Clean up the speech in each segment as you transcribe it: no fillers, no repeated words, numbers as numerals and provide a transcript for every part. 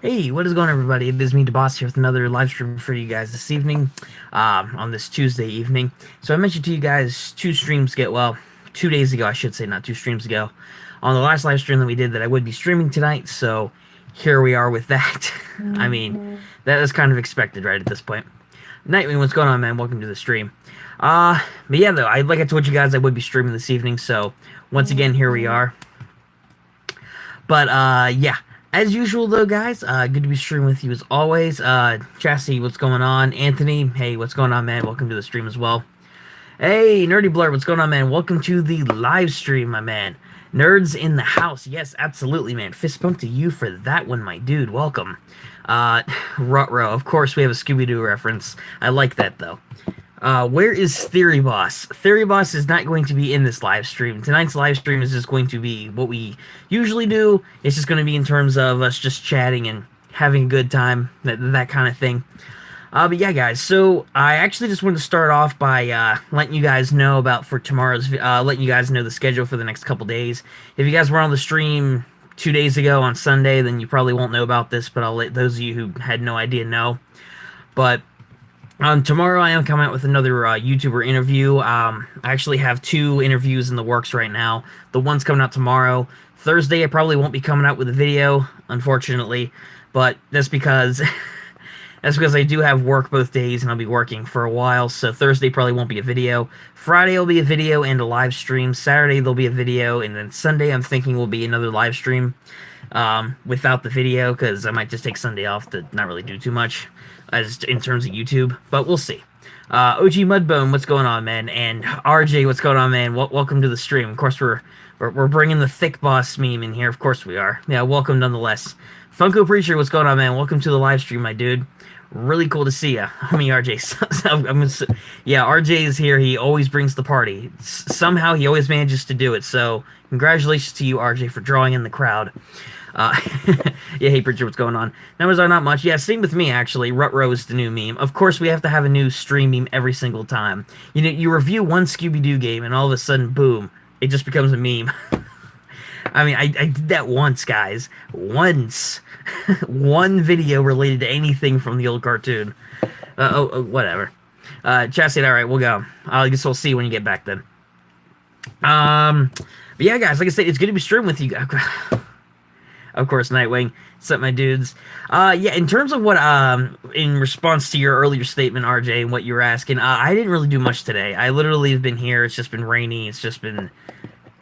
Hey, what is going on, everybody? It is me, DeBoss, here with another live stream for you guys this evening, on this Tuesday evening. So I mentioned to you guys 2 days ago, I should say, not 2 streams ago, on the last live stream that we did that I would be streaming tonight, so here we are with that. I mean, that is kind of expected right at this point. Nightwing, what's going on, man? Welcome to the stream. But yeah, though, like I told you guys, I would be streaming this evening, so once again, here we are. But, yeah. As usual, though, guys, good to be streaming with you as always. Chastity, what's going on? Anthony, hey, what's going on, man? Welcome to the stream as well. Hey, Nerdy Blur, what's going on, man? Welcome to the live stream, my man. Nerds in the house. Yes, absolutely, man. Fist bump to you for that one, my dude. Welcome. Rutro, of course, we have a Scooby-Doo reference. I like that, though. Where is Theory Boss? Theory Boss is not going to be in this live stream. Tonight's live stream is just going to be what we usually do. It's just going to be in terms of us just chatting and having a good time, that kind of thing. But yeah, guys, so I actually just wanted to start off by letting you guys know about for tomorrow's, letting you guys know the schedule for the next couple days. If you guys were on the stream 2 days ago on Sunday, then you probably won't know about this, but I'll let those of you who had no idea know. But tomorrow I am coming out with another YouTuber interview. I actually have 2 interviews in the works right now. The one's coming out tomorrow. Thursday I probably won't be coming out with a video, unfortunately, but that's because I do have work both days and I'll be working for a while, so Thursday probably won't be a video. Friday will be a video and a live stream. Saturday there'll be a video, and then Sunday I'm thinking will be another live stream without the video, because I might just take Sunday off to not really do too much as in terms of YouTube, but we'll see. OG Mudbone, what's going on, man? And RJ, what's going on, man? Welcome to the stream. Of course, we're bringing the Thick Boss meme in here. Of course we are. Yeah, welcome nonetheless. Funko Preacher, what's going on, man? Welcome to the live stream, my dude. Really cool to see ya. Homie RJ. Yeah, RJ is here. He always brings the party. Somehow he always manages to do it. So congratulations to you, RJ, for drawing in the crowd. Yeah, hey, Preacher, what's going on? Numbers are not much. Yeah, same with me, actually. Rutro is the new meme. Of course, we have to have a new stream meme every single time. You know, you review one Scooby-Doo game, and all of a sudden, boom, it just becomes a meme. I mean, I did that once, guys. Once. One video related to anything from the old cartoon. Whatever. Chastity, alright, we'll go. I guess we'll see you when you get back then. But yeah, guys, like I said, it's good to be streaming with you. Of course, Nightwing. What's up, my dudes? Yeah, in terms of what, in response to your earlier statement, RJ, and what you were asking, I didn't really do much today. I literally have been here. It's just been rainy. It's just been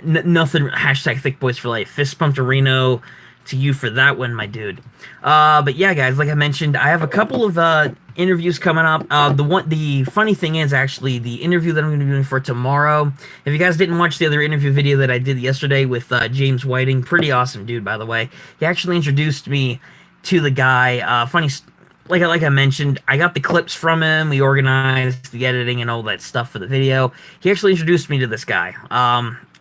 nothing. Hashtag Thick Boys for Life. Fist pump to Reno to you for that one, my dude. But yeah, guys, like I mentioned, I have a couple of interviews coming up. The funny thing is, actually, the interview that I'm going to be doing for tomorrow. If you guys didn't watch the other interview video that I did yesterday with James Whiting, pretty awesome dude, by the way. He actually introduced me to the guy. Like I mentioned, I got the clips from him. We organized the editing and all that stuff for the video. He actually introduced me to this guy,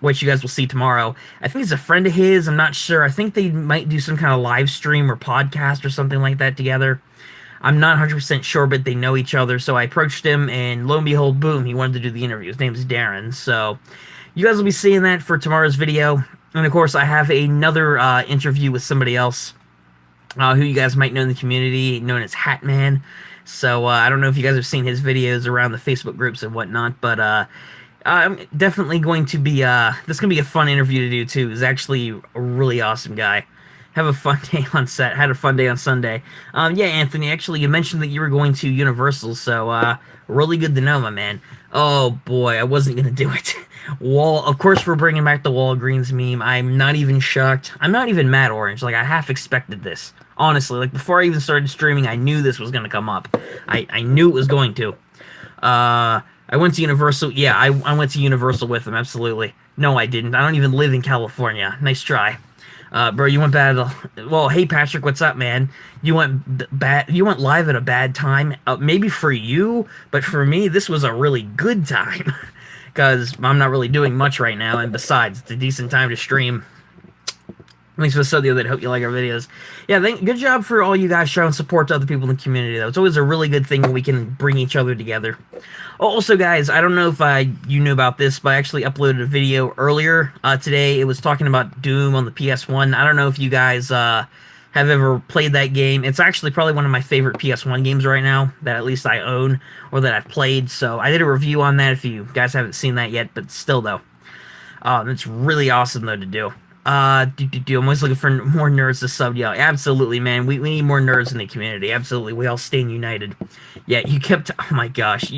which you guys will see tomorrow. I think he's a friend of his. I'm not sure. I think they might do some kind of live stream or podcast or something like that together. I'm not 100% sure, but they know each other. So I approached him, and lo and behold, boom, he wanted to do the interview. His name's Darren. So you guys will be seeing that for tomorrow's video. And of course, I have another interview with somebody else who you guys might know in the community, known as Hatman. So I don't know if you guys have seen his videos around the Facebook groups and whatnot, but I'm definitely going to be, this is going to be a fun interview to do, too. He's actually a really awesome guy. Have a fun day on set. Had a fun day on Sunday. Yeah, Anthony, actually, you mentioned that you were going to Universal, so really good to know, my man. Oh, boy, I wasn't going to do it. Of course, we're bringing back the Walgreens meme. I'm not even shocked. I'm not even mad, Orange. Like, I half expected this. Honestly, like, before I even started streaming, I knew this was going to come up. I knew it was going to. I went to Universal. Yeah, I went to Universal with him, absolutely. No, I didn't. I don't even live in California. Nice try. Bro, you went bad. Well, hey, Patrick, what's up, man? You went live at a bad time. Maybe for you, but for me, this was a really good time. Because I'm not really doing much right now, and besides, it's a decent time to stream. At least for some of the other that hope you like our videos. Yeah, good job for all you guys showing support to other people in the community, though. It's always a really good thing when we can bring each other together. Also, guys, I don't know if you knew about this, but I actually uploaded a video earlier today. It was talking about Doom on the PS1. I don't know if you guys have ever played that game. It's actually probably one of my favorite PS1 games right now, that at least I own, or that I've played. So I did a review on that if you guys haven't seen that yet, but still though. It's really awesome though to do. I'm always looking for more nerds to sub. Yeah, absolutely, man. We need more nerds in the community. Absolutely. We all stand united. Yeah, you kept, oh my gosh.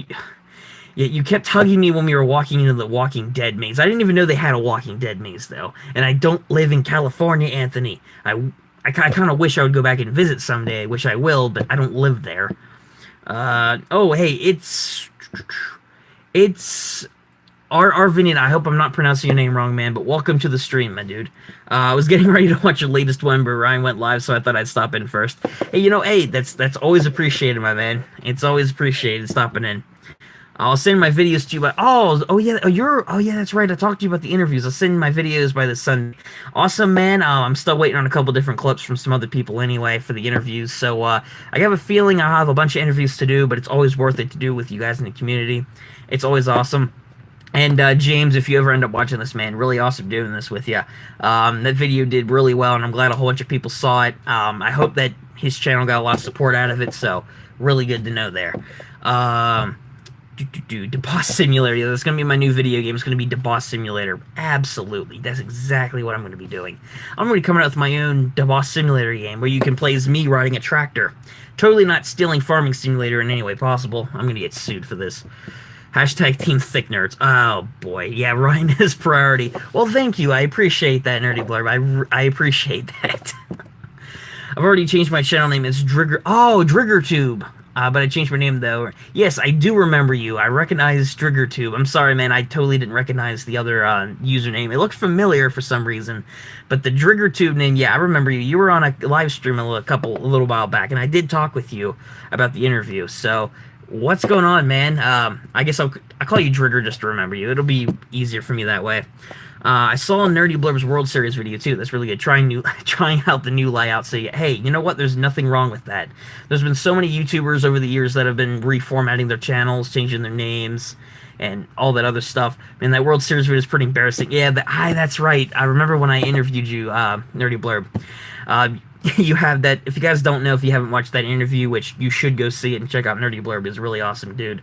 You kept hugging me when we were walking into the Walking Dead maze. I didn't even know they had a Walking Dead maze, though. And I don't live in California, Anthony. I kind of wish I would go back and visit someday, which I will, but I don't live there. Oh, hey, it's Arvinian. I hope I'm not pronouncing your name wrong, man, but welcome to the stream, my dude. I was getting ready to watch your latest one, but Ryan went live, so I thought I'd stop in first. Hey, hey, that's always appreciated, my man. It's always appreciated stopping in. I'll send my videos to you by yeah, that's right. I talked to you about the interviews. I'll send my videos by the Sunday. Awesome, man. I'm still waiting on a couple different clips from some other people anyway for the interviews. So I have a feeling I'll have a bunch of interviews to do, but it's always worth it to do with you guys in the community. It's always awesome. And James, if you ever end up watching this, man, really awesome doing this with you. That video did really well, and I'm glad a whole bunch of people saw it. I hope that his channel got a lot of support out of it, so really good to know there. DeBoss Simulator. Yeah, that's going to be my new video game. It's going to be DeBoss Simulator. Absolutely. That's exactly what I'm going to be doing. I'm going to be coming out with my own DeBoss Simulator game where you can play as me riding a tractor. Totally not stealing Farming Simulator in any way possible. I'm going to get sued for this. Hashtag Team Thick Nerds. Oh, boy. Yeah, Ryan is priority. Well, thank you. I appreciate that, Nerdy Blurb. I appreciate that. I've already changed my channel name. It's Drigger. Oh, DriggerTube. But I changed my name, though. Yes, I do remember you. I recognize DriggerTube. I'm sorry, man. I totally didn't recognize the other username. It looked familiar for some reason. But the DriggerTube name, yeah, I remember you. You were on a live stream a little while back, and I did talk with you about the interview. So, what's going on, man? I guess I'll call you Drigger just to remember you. It'll be easier for me that way. I saw Nerdy Blurb's World Series video too. That's really good. Trying out the new layout. So hey, you know what? There's nothing wrong with that. There's been so many YouTubers over the years that have been reformatting their channels, changing their names, and all that other stuff. Man, that World Series video is pretty embarrassing. Yeah, that's right. I remember when I interviewed you, Nerdy Blurb. You have that. If you guys don't know, if you haven't watched that interview, which you should go see it and check out Nerdy Blurb, is really awesome, dude.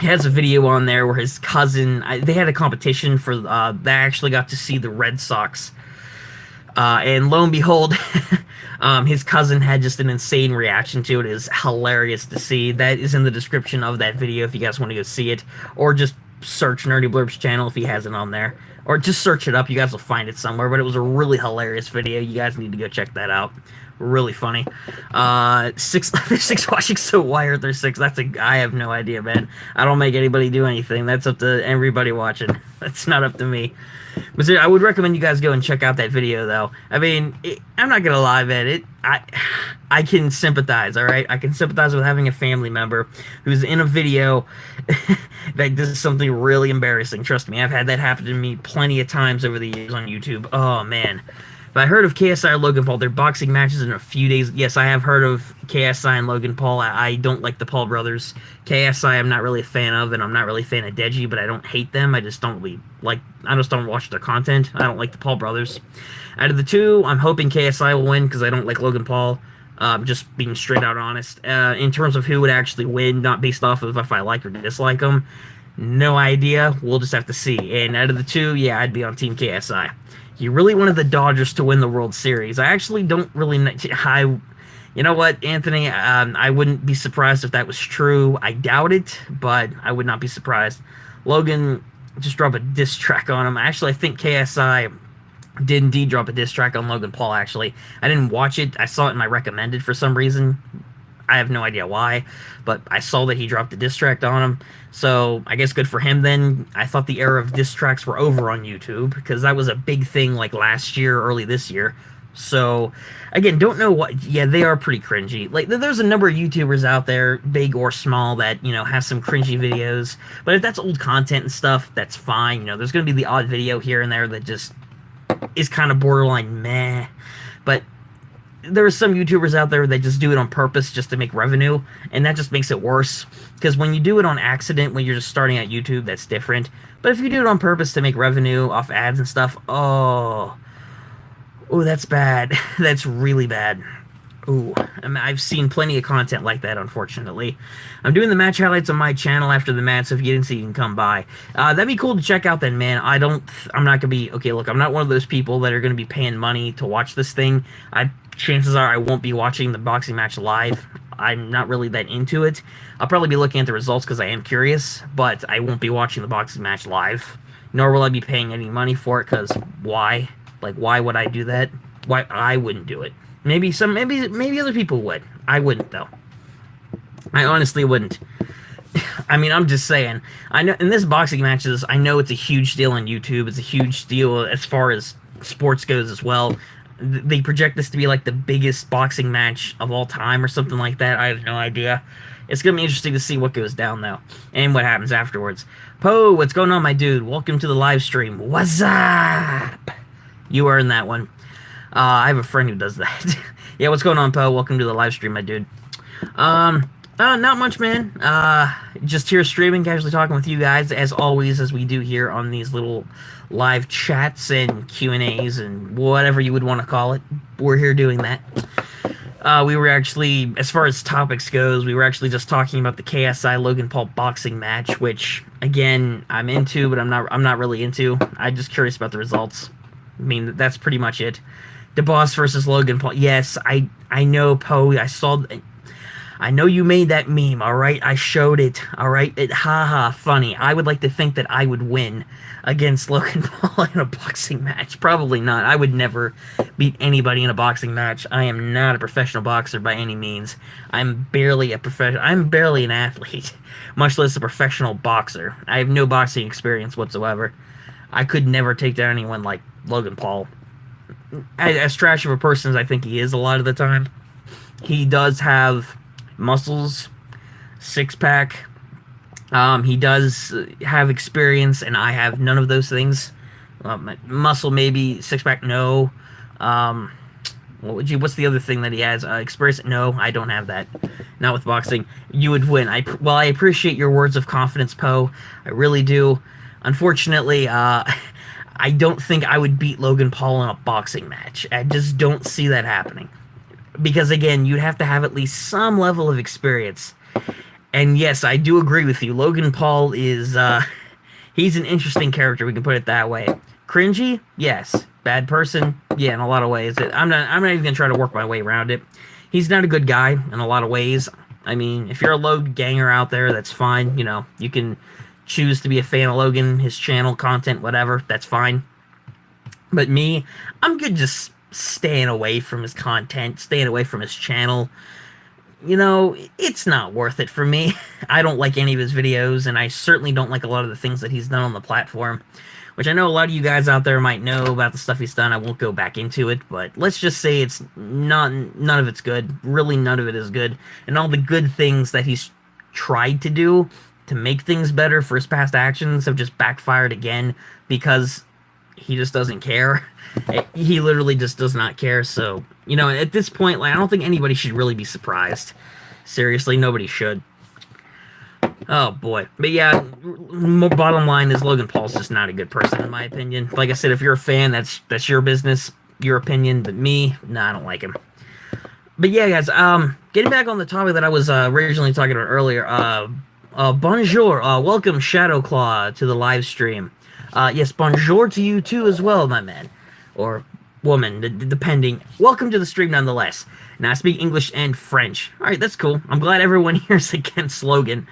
He has a video on there where his cousin, they had a competition for, they actually got to see the Red Sox. And lo and behold, his cousin had just an insane reaction to it. It is hilarious to see. That is in the description of that video if you guys want to go see it. Or just search Nerdy Blurb's channel if he has it on there. Or just search it up. You guys will find it somewhere. But it was a really hilarious video. You guys need to go check that out. Really funny. Six watching so wired. They're six. I have no idea, man. I don't make anybody do anything. That's up to everybody watching. That's not up to me. But I would recommend you guys go and check out that video, though. I mean, I'm not gonna lie, man. I can sympathize. All right, I can sympathize with having a family member who's in a video that does something really embarrassing. Trust me, I've had that happen to me plenty of times over the years on YouTube. Oh man. But I heard of KSI and Logan Paul. Their boxing matches in a few days. Yes, I have heard of KSI and Logan Paul. I don't like the Paul brothers. KSI I'm not really a fan of, and I'm not really a fan of Deji, but I don't hate them. I just don't really like. I just don't watch their content. I don't like the Paul brothers. Out of the two, I'm hoping KSI will win because I don't like Logan Paul. Just being straight out honest. In terms of who would actually win, not based off of if I like or dislike them, no idea. We'll just have to see. And out of the two, yeah, I'd be on Team KSI. He really wanted the Dodgers to win the World Series. I actually don't really... You know what, Anthony? I wouldn't be surprised if that was true. I doubt it, but I would not be surprised. Logan just dropped a diss track on him. Actually, I think KSI did indeed drop a diss track on Logan Paul, actually. I didn't watch it. I saw it in my recommended for some reason. I have no idea why, but I saw that he dropped a diss track on him, so I guess good for him then. I thought the era of diss tracks were over on YouTube, because that was a big thing like last year, early this year. So, again, don't know what... Yeah, they are pretty cringy. Like, there's a number of YouTubers out there, big or small, that, have some cringy videos, but if that's old content and stuff, that's fine. There's going to be the odd video here and there that just is kind of borderline meh, but there are some YouTubers out there that just do it on purpose just to make revenue, and that just makes it worse. Because when you do it on accident, when you're just starting at YouTube, that's different. But if you do it on purpose to make revenue off ads and stuff, oh, Oh, that's bad. That's really bad. Ooh, I've seen plenty of content like that, unfortunately. I'm doing the match highlights on my channel after the match, so if you didn't see, you can come by. That'd be cool to check out then, man. I'm not gonna be, okay, look, I'm not one of those people that are gonna be paying money to watch this thing. Chances are I won't be watching the boxing match live. I'm not really that into it. I'll probably be looking at the results because I am curious, but I won't be watching the boxing match live. Nor will I be paying any money for it, because why? Like, why would I do that? Why I wouldn't do it. Maybe other people would. I wouldn't though. I honestly wouldn't. I mean, I'm just saying. I know in this boxing matches, I know it's a huge deal on YouTube. It's a huge deal as far as sports goes as well. They project this to be like the biggest boxing match of all time or something like that. I have no idea. It's gonna be interesting to see what goes down though, and what happens afterwards. Poe, what's going on, my dude? Welcome to the live stream. What's up? You earned that one. I have a friend who does that. Yeah, what's going on, Poe? Welcome to the live stream, my dude. Not much, man. Just here streaming, casually talking with you guys, as always, as we do here on these little live chats and Q&As and whatever you would want to call it. We're here doing that. We were actually, as far as topics goes, we were actually just talking about the KSI Logan Paul boxing match, which, again, I'm into, but I'm not really into. I'm just curious about the results. I mean, that's pretty much it. DeBoss versus Logan Paul. Yes, I know, Poe. I know you made that meme, all right? I showed it, all right? Haha, funny. I would like to think that I would win against Logan Paul in a boxing match. Probably not. I would never beat anybody in a boxing match. I am not a professional boxer by any means. I'm barely an athlete, much less a professional boxer. I have no boxing experience whatsoever. I could never take down anyone like Logan Paul. As trash of a person as I think he is a lot of the time, he does have muscles, six-pack. He does have experience, and I have none of those things. Muscle, maybe. Six-pack, no. What's the other thing that he has? Experience? No, I don't have that. Not with boxing. You would win. I appreciate your words of confidence, Poe. I really do. Unfortunately, I don't think I would beat Logan Paul in a boxing match. I just don't see that happening. Because, again, you'd have to have at least some level of experience. And, yes, I do agree with you. Logan Paul is, he's an interesting character, we can put it that way. Cringy? Yes. Bad person? Yeah, in a lot of ways. I'm not even going to try to work my way around it. He's not a good guy in a lot of ways. I mean, if you're a Logan ganger out there, that's fine. You know, you can choose to be a fan of Logan, his channel, content, whatever, that's fine. But me, I'm good just staying away from his content, staying away from his channel. You know, it's not worth it for me. I don't like any of his videos, and I certainly don't like a lot of the things that he's done on the platform, which I know a lot of you guys out there might know about the stuff he's done. I won't go back into it, but let's just say it's none of it's good. Really, none of it is good. And all the good things that he's tried to do to make things better for his past actions have just backfired again because he just doesn't care. He literally just does not care. So, you know, at this point, like, I don't think anybody should really be surprised. Seriously, nobody should. Oh boy. But yeah, bottom line is Logan Paul's just not a good person in my opinion. Like I said, if you're a fan, that's your business, your opinion, but me, nah, I don't like him. But yeah, guys, getting back on the topic that I was originally talking about earlier, bonjour, welcome Shadowclaw to the live stream. Yes, bonjour to you too as well, my man. Or woman, depending. Welcome to the stream nonetheless. Now, I speak English and French. Alright, that's cool. I'm glad everyone here is against Logan.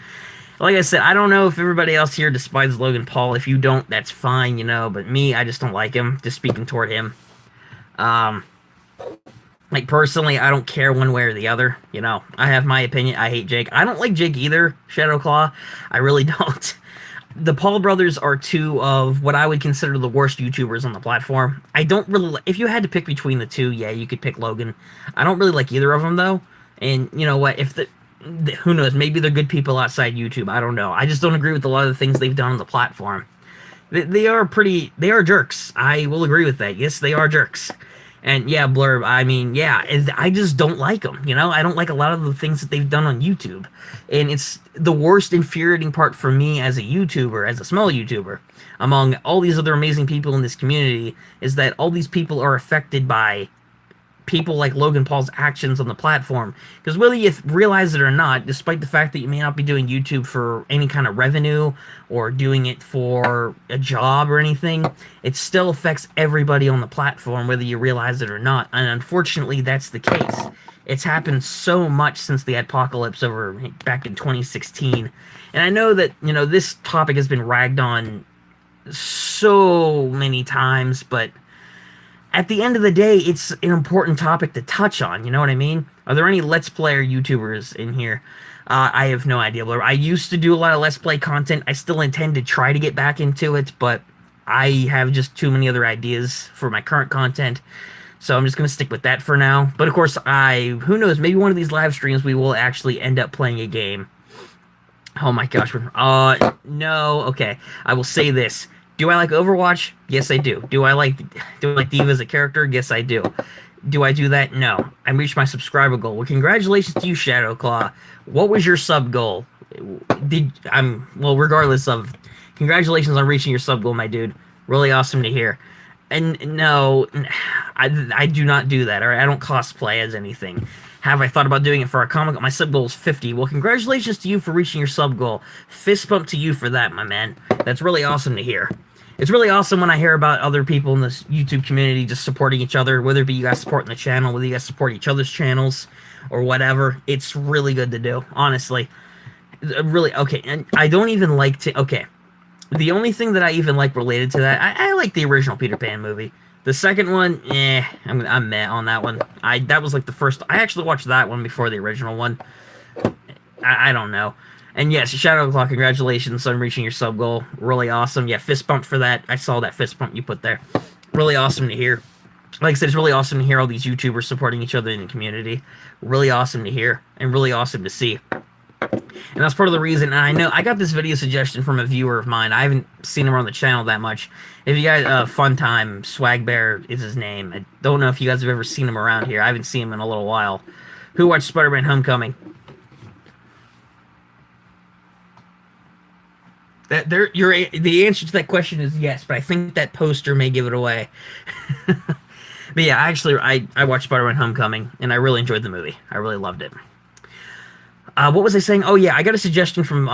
Like I said, I don't know if everybody else here despises Logan Paul. If you don't, that's fine, you know. But me, I just don't like him. Just speaking toward him. Like, personally, I don't care one way or the other. You know, I have my opinion. I hate Jake. I don't like Jake either, Shadowclaw. I really don't. The Paul brothers are two of what I would consider the worst YouTubers on the platform. I don't really if you had to pick between the two, yeah, you could pick Logan. I don't really like either of them, though. And you know what? If who knows? Maybe they're good people outside YouTube. I don't know. I just don't agree with a lot of the things they've done on the platform. They are jerks. I will agree with that. Yes, they are jerks. And yeah, Blurb, I mean, yeah, I just don't like them, you know? I don't like a lot of the things that they've done on YouTube. And it's the worst infuriating part for me as a YouTuber, as a small YouTuber, among all these other amazing people in this community, is that all these people are affected by people like Logan Paul's actions on the platform. Because whether you realize it or not, despite the fact that you may not be doing YouTube for any kind of revenue or doing it for a job or anything, it still affects everybody on the platform, whether you realize it or not. And unfortunately, that's the case. It's happened so much since the apocalypse over back in 2016. And I know that, you know, this topic has been ragged on so many times, but at the end of the day, it's an important topic to touch on. You know what I mean? Are there any Let's Player YouTubers in here? I have no idea. I used to do a lot of Let's Play content. I still intend to try to get back into it, but I have just too many other ideas for my current content. So I'm just going to stick with that for now. But of course, who knows, maybe one of these live streams we will actually end up playing a game. Oh my gosh. No. Okay. I will say this. Do I like Overwatch? Yes, I do. Do I like D.Va as a character? Yes, I do. Do I do that? No. I reached my subscriber goal. Well, congratulations to you, Shadowclaw. What was your sub goal? Regardless of, congratulations on reaching your sub goal, my dude. Really awesome to hear. And no, I do not do that. All right, I don't cosplay as anything. Have I thought about doing it for a comic? My sub goal is 50. Well, congratulations to you for reaching your sub goal. Fist bump to you for that, my man. That's really awesome to hear. It's really awesome when I hear about other people in this YouTube community just supporting each other, whether it be you guys supporting the channel, whether you guys support each other's channels, or whatever. It's really good to do, honestly. Really, okay, and I don't even like to... Okay, the only thing that I even like related to that, I like the original Peter Pan movie. The second one, I'm meh on that one. That was like the first... I actually watched that one before the original one. I don't know. And yes, Shadowclaw, congratulations on reaching your sub goal. Really awesome. Yeah, fist bump for that. I saw that fist bump you put there. Really awesome to hear. Like I said, it's really awesome to hear all these YouTubers supporting each other in the community. Really awesome to hear, and really awesome to see. And that's part of the reason, and I know, I got this video suggestion from a viewer of mine. I haven't seen him on the channel that much. If you guys, Funtime, Swag Bear is his name. I don't know if you guys have ever seen him around here. I haven't seen him in a little while. Who watched Spider-Man Homecoming? The answer to that question is yes, but I think that poster may give it away. But yeah, actually, I watched Spider-Man Homecoming, and I really enjoyed the movie. I really loved it. What was I saying? Oh yeah, I got a suggestion from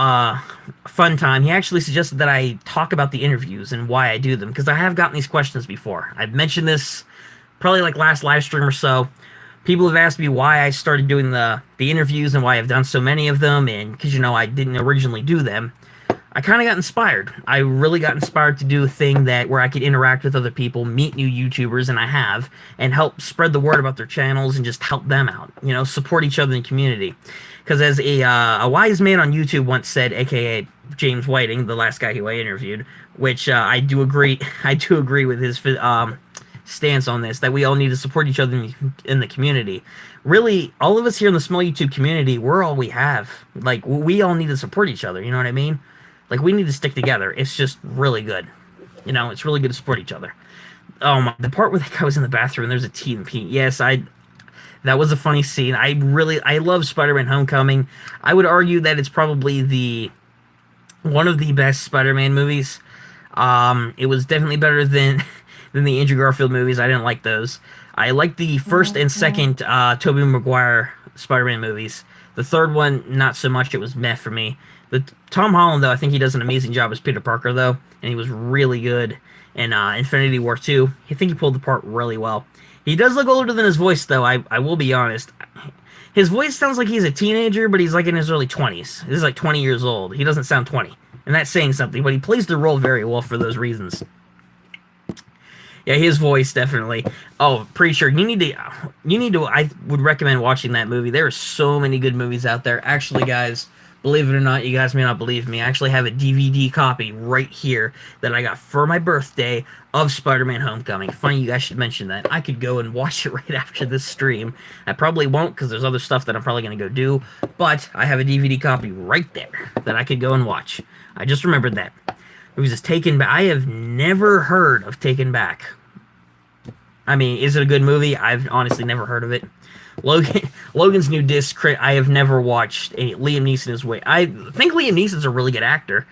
Funtime. He actually suggested that I talk about the interviews and why I do them, because I have gotten these questions before. I've mentioned this probably like last live stream or so. People have asked me why I started doing the interviews and why I've done so many of them, and because, you know, I didn't originally do them. I kind of got inspired. I really got inspired to do a thing where I could interact with other people, meet new YouTubers, and I have, and help spread the word about their channels and just help them out. You know, support each other in the community. Because as a wise man on YouTube once said, aka James Whiting, the last guy who I interviewed, which I do agree with his stance on this, that we all need to support each other in the community. Really, all of us here in the small YouTube community, we're all we have. Like, we all need to support each other, you know what I mean? Like, we need to stick together. It's just really good. You know, it's really good to support each other. Oh my, the part where that guy was in the bathroom and there's a T and P. Yes, that was a funny scene. I love Spider-Man Homecoming. I would argue that it's probably one of the best Spider-Man movies. It was definitely better than the Andrew Garfield movies. I didn't like those. I liked the first and second Tobey Maguire Spider-Man movies. The third one, not so much. It was meh for me. The Tom Holland, though, I think he does an amazing job as Peter Parker, though, and he was really good in Infinity War 2. I think he pulled the part really well. He does look older than his voice, though, I will be honest. His voice sounds like he's a teenager, but he's like in his early 20s. He's like 20 years old. He doesn't sound 20, and that's saying something, but he plays the role very well for those reasons. Yeah, his voice, definitely. Oh, pretty sure. You need to, I would recommend watching that movie. There are so many good movies out there. Actually, guys, believe it or not, you guys may not believe me, I actually have a DVD copy right here that I got for my birthday of Spider-Man Homecoming. Funny you guys should mention that. I could go and watch it right after this stream. I probably won't, because there's other stuff that I'm probably going to go do, but I have a DVD copy right there that I could go and watch. I just remembered that. It was just Taken Back. I have never heard of Taken Back. I mean, is it a good movie? I've honestly never heard of it. Logan's New Disc. I have never watched a Liam Neeson is way. I think Liam Neeson's a really good actor.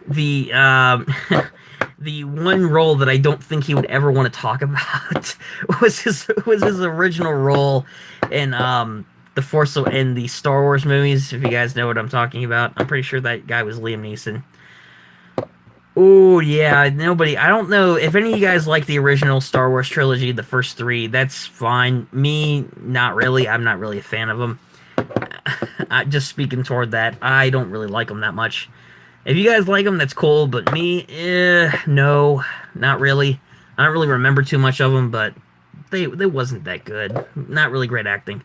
The the one role that I don't think he would ever want to talk about was his original role in the Force in the Star Wars movies. If you guys know what I'm talking about, I'm pretty sure that guy was Liam Neeson. Oh yeah, nobody. I don't know if any of you guys like the original Star Wars trilogy, the first three. That's fine. Me, not really. I'm not really a fan of them. Just speaking toward that, I don't really like them that much. If you guys like them, that's cool. But me, no, not really. I don't really remember too much of them, but they wasn't that good. Not really great acting.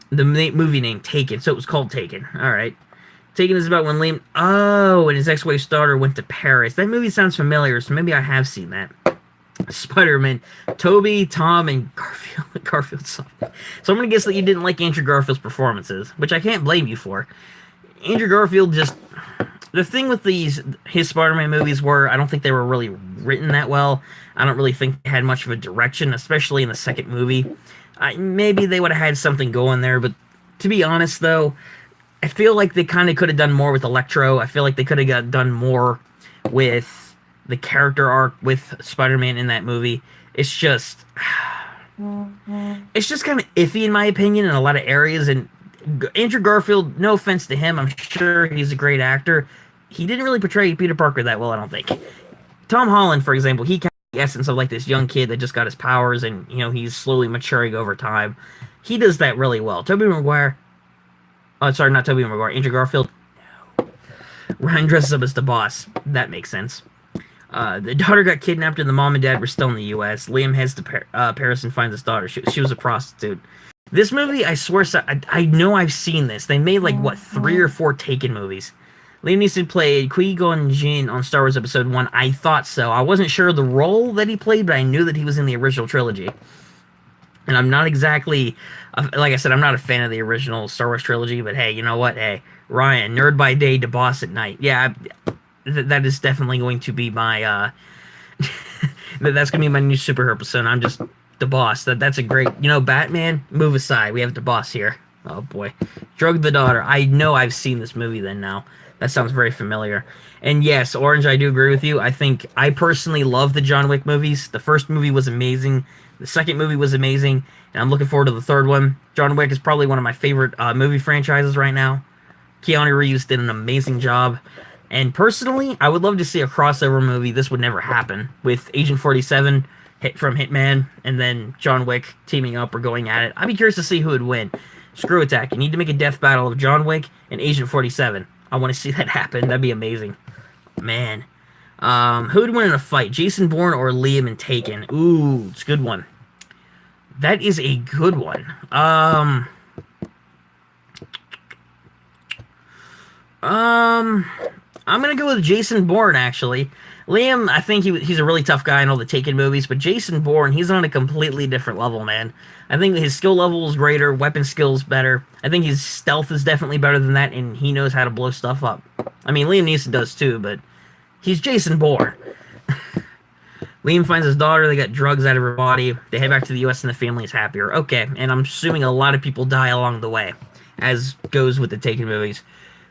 The movie name Taken, so it was called Taken. All right. Taken is about when Liam... Oh, and his ex-wife's daughter went to Paris. That movie sounds familiar, so maybe I have seen that. Spider-Man. Toby, Tom, and Garfield. Garfield. So I'm going to guess that you didn't like Andrew Garfield's performances, which I can't blame you for. Andrew Garfield just... The thing with his Spider-Man movies were, I don't think they were really written that well. I don't really think they had much of a direction, especially in the second movie. Maybe they would have had something going there, but to be honest, though... I feel like they kind of could have done more with Electro. I feel like they could have done more with the character arc with Spider-Man in that movie. It's just kind of iffy in my opinion in a lot of areas. And Andrew Garfield, no offense to him, I'm sure he's a great actor. He didn't really portray Peter Parker that well, I don't think. Tom Holland, for example, he kind of the essence of like this young kid that just got his powers and, you know, he's slowly maturing over time. He does that really well. Tobey Maguire... Oh, sorry, not Tobey Maguire. Andrew Garfield. No. Ryan dresses up as the boss. That makes sense. The daughter got kidnapped and the mom and dad were still in the U.S. Liam heads to Paris and finds his daughter. She was a prostitute. This movie, I swear, I know I've seen this. They made, like, what, 3 or 4 Taken movies. Liam Neeson played Qui-Gon Jinn on Star Wars Episode 1. I thought so. I wasn't sure of the role that he played, but I knew that he was in the original trilogy. And I'm not exactly... Like I said, I'm not a fan of the original Star Wars trilogy, but hey, you know what? Hey, Ryan, nerd by day, the boss at night. Yeah, that is definitely going to be my, that's going to be my new superhero persona. I'm just the boss. That's a great, you know, Batman, move aside. We have the boss here. Oh, boy. Drug the daughter. I know I've seen this movie then now. That sounds very familiar. And yes, Orange, I do agree with you. I personally love the John Wick movies. The first movie was amazing. The second movie was amazing. And I'm looking forward to the third one. John Wick is probably one of my favorite movie franchises right now. Keanu Reeves did an amazing job. And personally, I would love to see a crossover movie. This would never happen. With Agent 47 from Hitman and then John Wick teaming up or going at it. I'd be curious to see who would win. Screw Attack. You need to make a death battle of John Wick and Agent 47. I want to see that happen. That'd be amazing. Man. Who would win in a fight? Jason Bourne or Liam in Taken? Ooh, it's a good one. That is a good one. I'm gonna go with Jason Bourne, actually. Liam, I think he's a really tough guy in all the Taken movies, but Jason Bourne, he's on a completely different level, man. I think his skill level is greater, weapon skills better. I think his stealth is definitely better than that, and he knows how to blow stuff up. I mean, Liam Neeson does too, but he's Jason Bourne. Liam finds his daughter, they got drugs out of her body, they head back to the U.S. and the family is happier. Okay, and I'm assuming a lot of people die along the way, as goes with the Taken movies.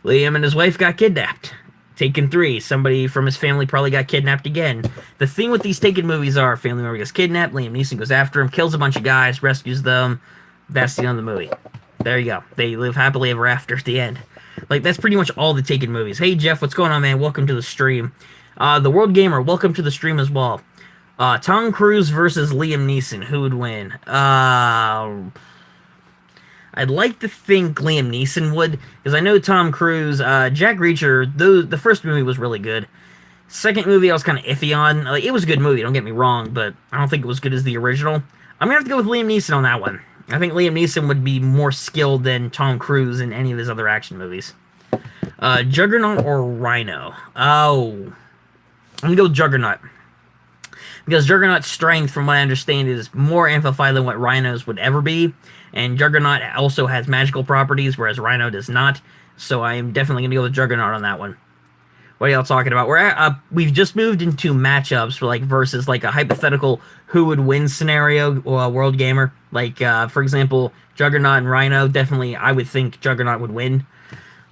Liam and his wife got kidnapped. Taken 3, somebody from his family probably got kidnapped again. The thing with these Taken movies are, family member gets kidnapped, Liam Neeson goes after him, kills a bunch of guys, rescues them. That's the end of the movie. There you go. They live happily ever after at the end. Like, that's pretty much all the Taken movies. Hey, Jeff, what's going on, man? Welcome to the stream. The World Gamer, welcome to the stream as well. Tom Cruise versus Liam Neeson. Who would win? I'd like to think Liam Neeson would, because I know Tom Cruise, Jack Reacher, the first movie was really good. Second movie I was kind of iffy on. Like, it was a good movie, don't get me wrong, but I don't think it was good as the original. I'm going to have to go with Liam Neeson on that one. I think Liam Neeson would be more skilled than Tom Cruise in any of his other action movies. Juggernaut or Rhino? Oh, I'm going to go with Juggernaut. Because Juggernaut's strength, from what I understand, is more amplified than what Rhino's would ever be. And Juggernaut also has magical properties, whereas Rhino does not. So I am definitely going to go with Juggernaut on that one. What are y'all talking about? We've just moved into matchups for like versus like a hypothetical who would win scenario. World Gamer, like for example, Juggernaut and Rhino. Definitely, I would think Juggernaut would win.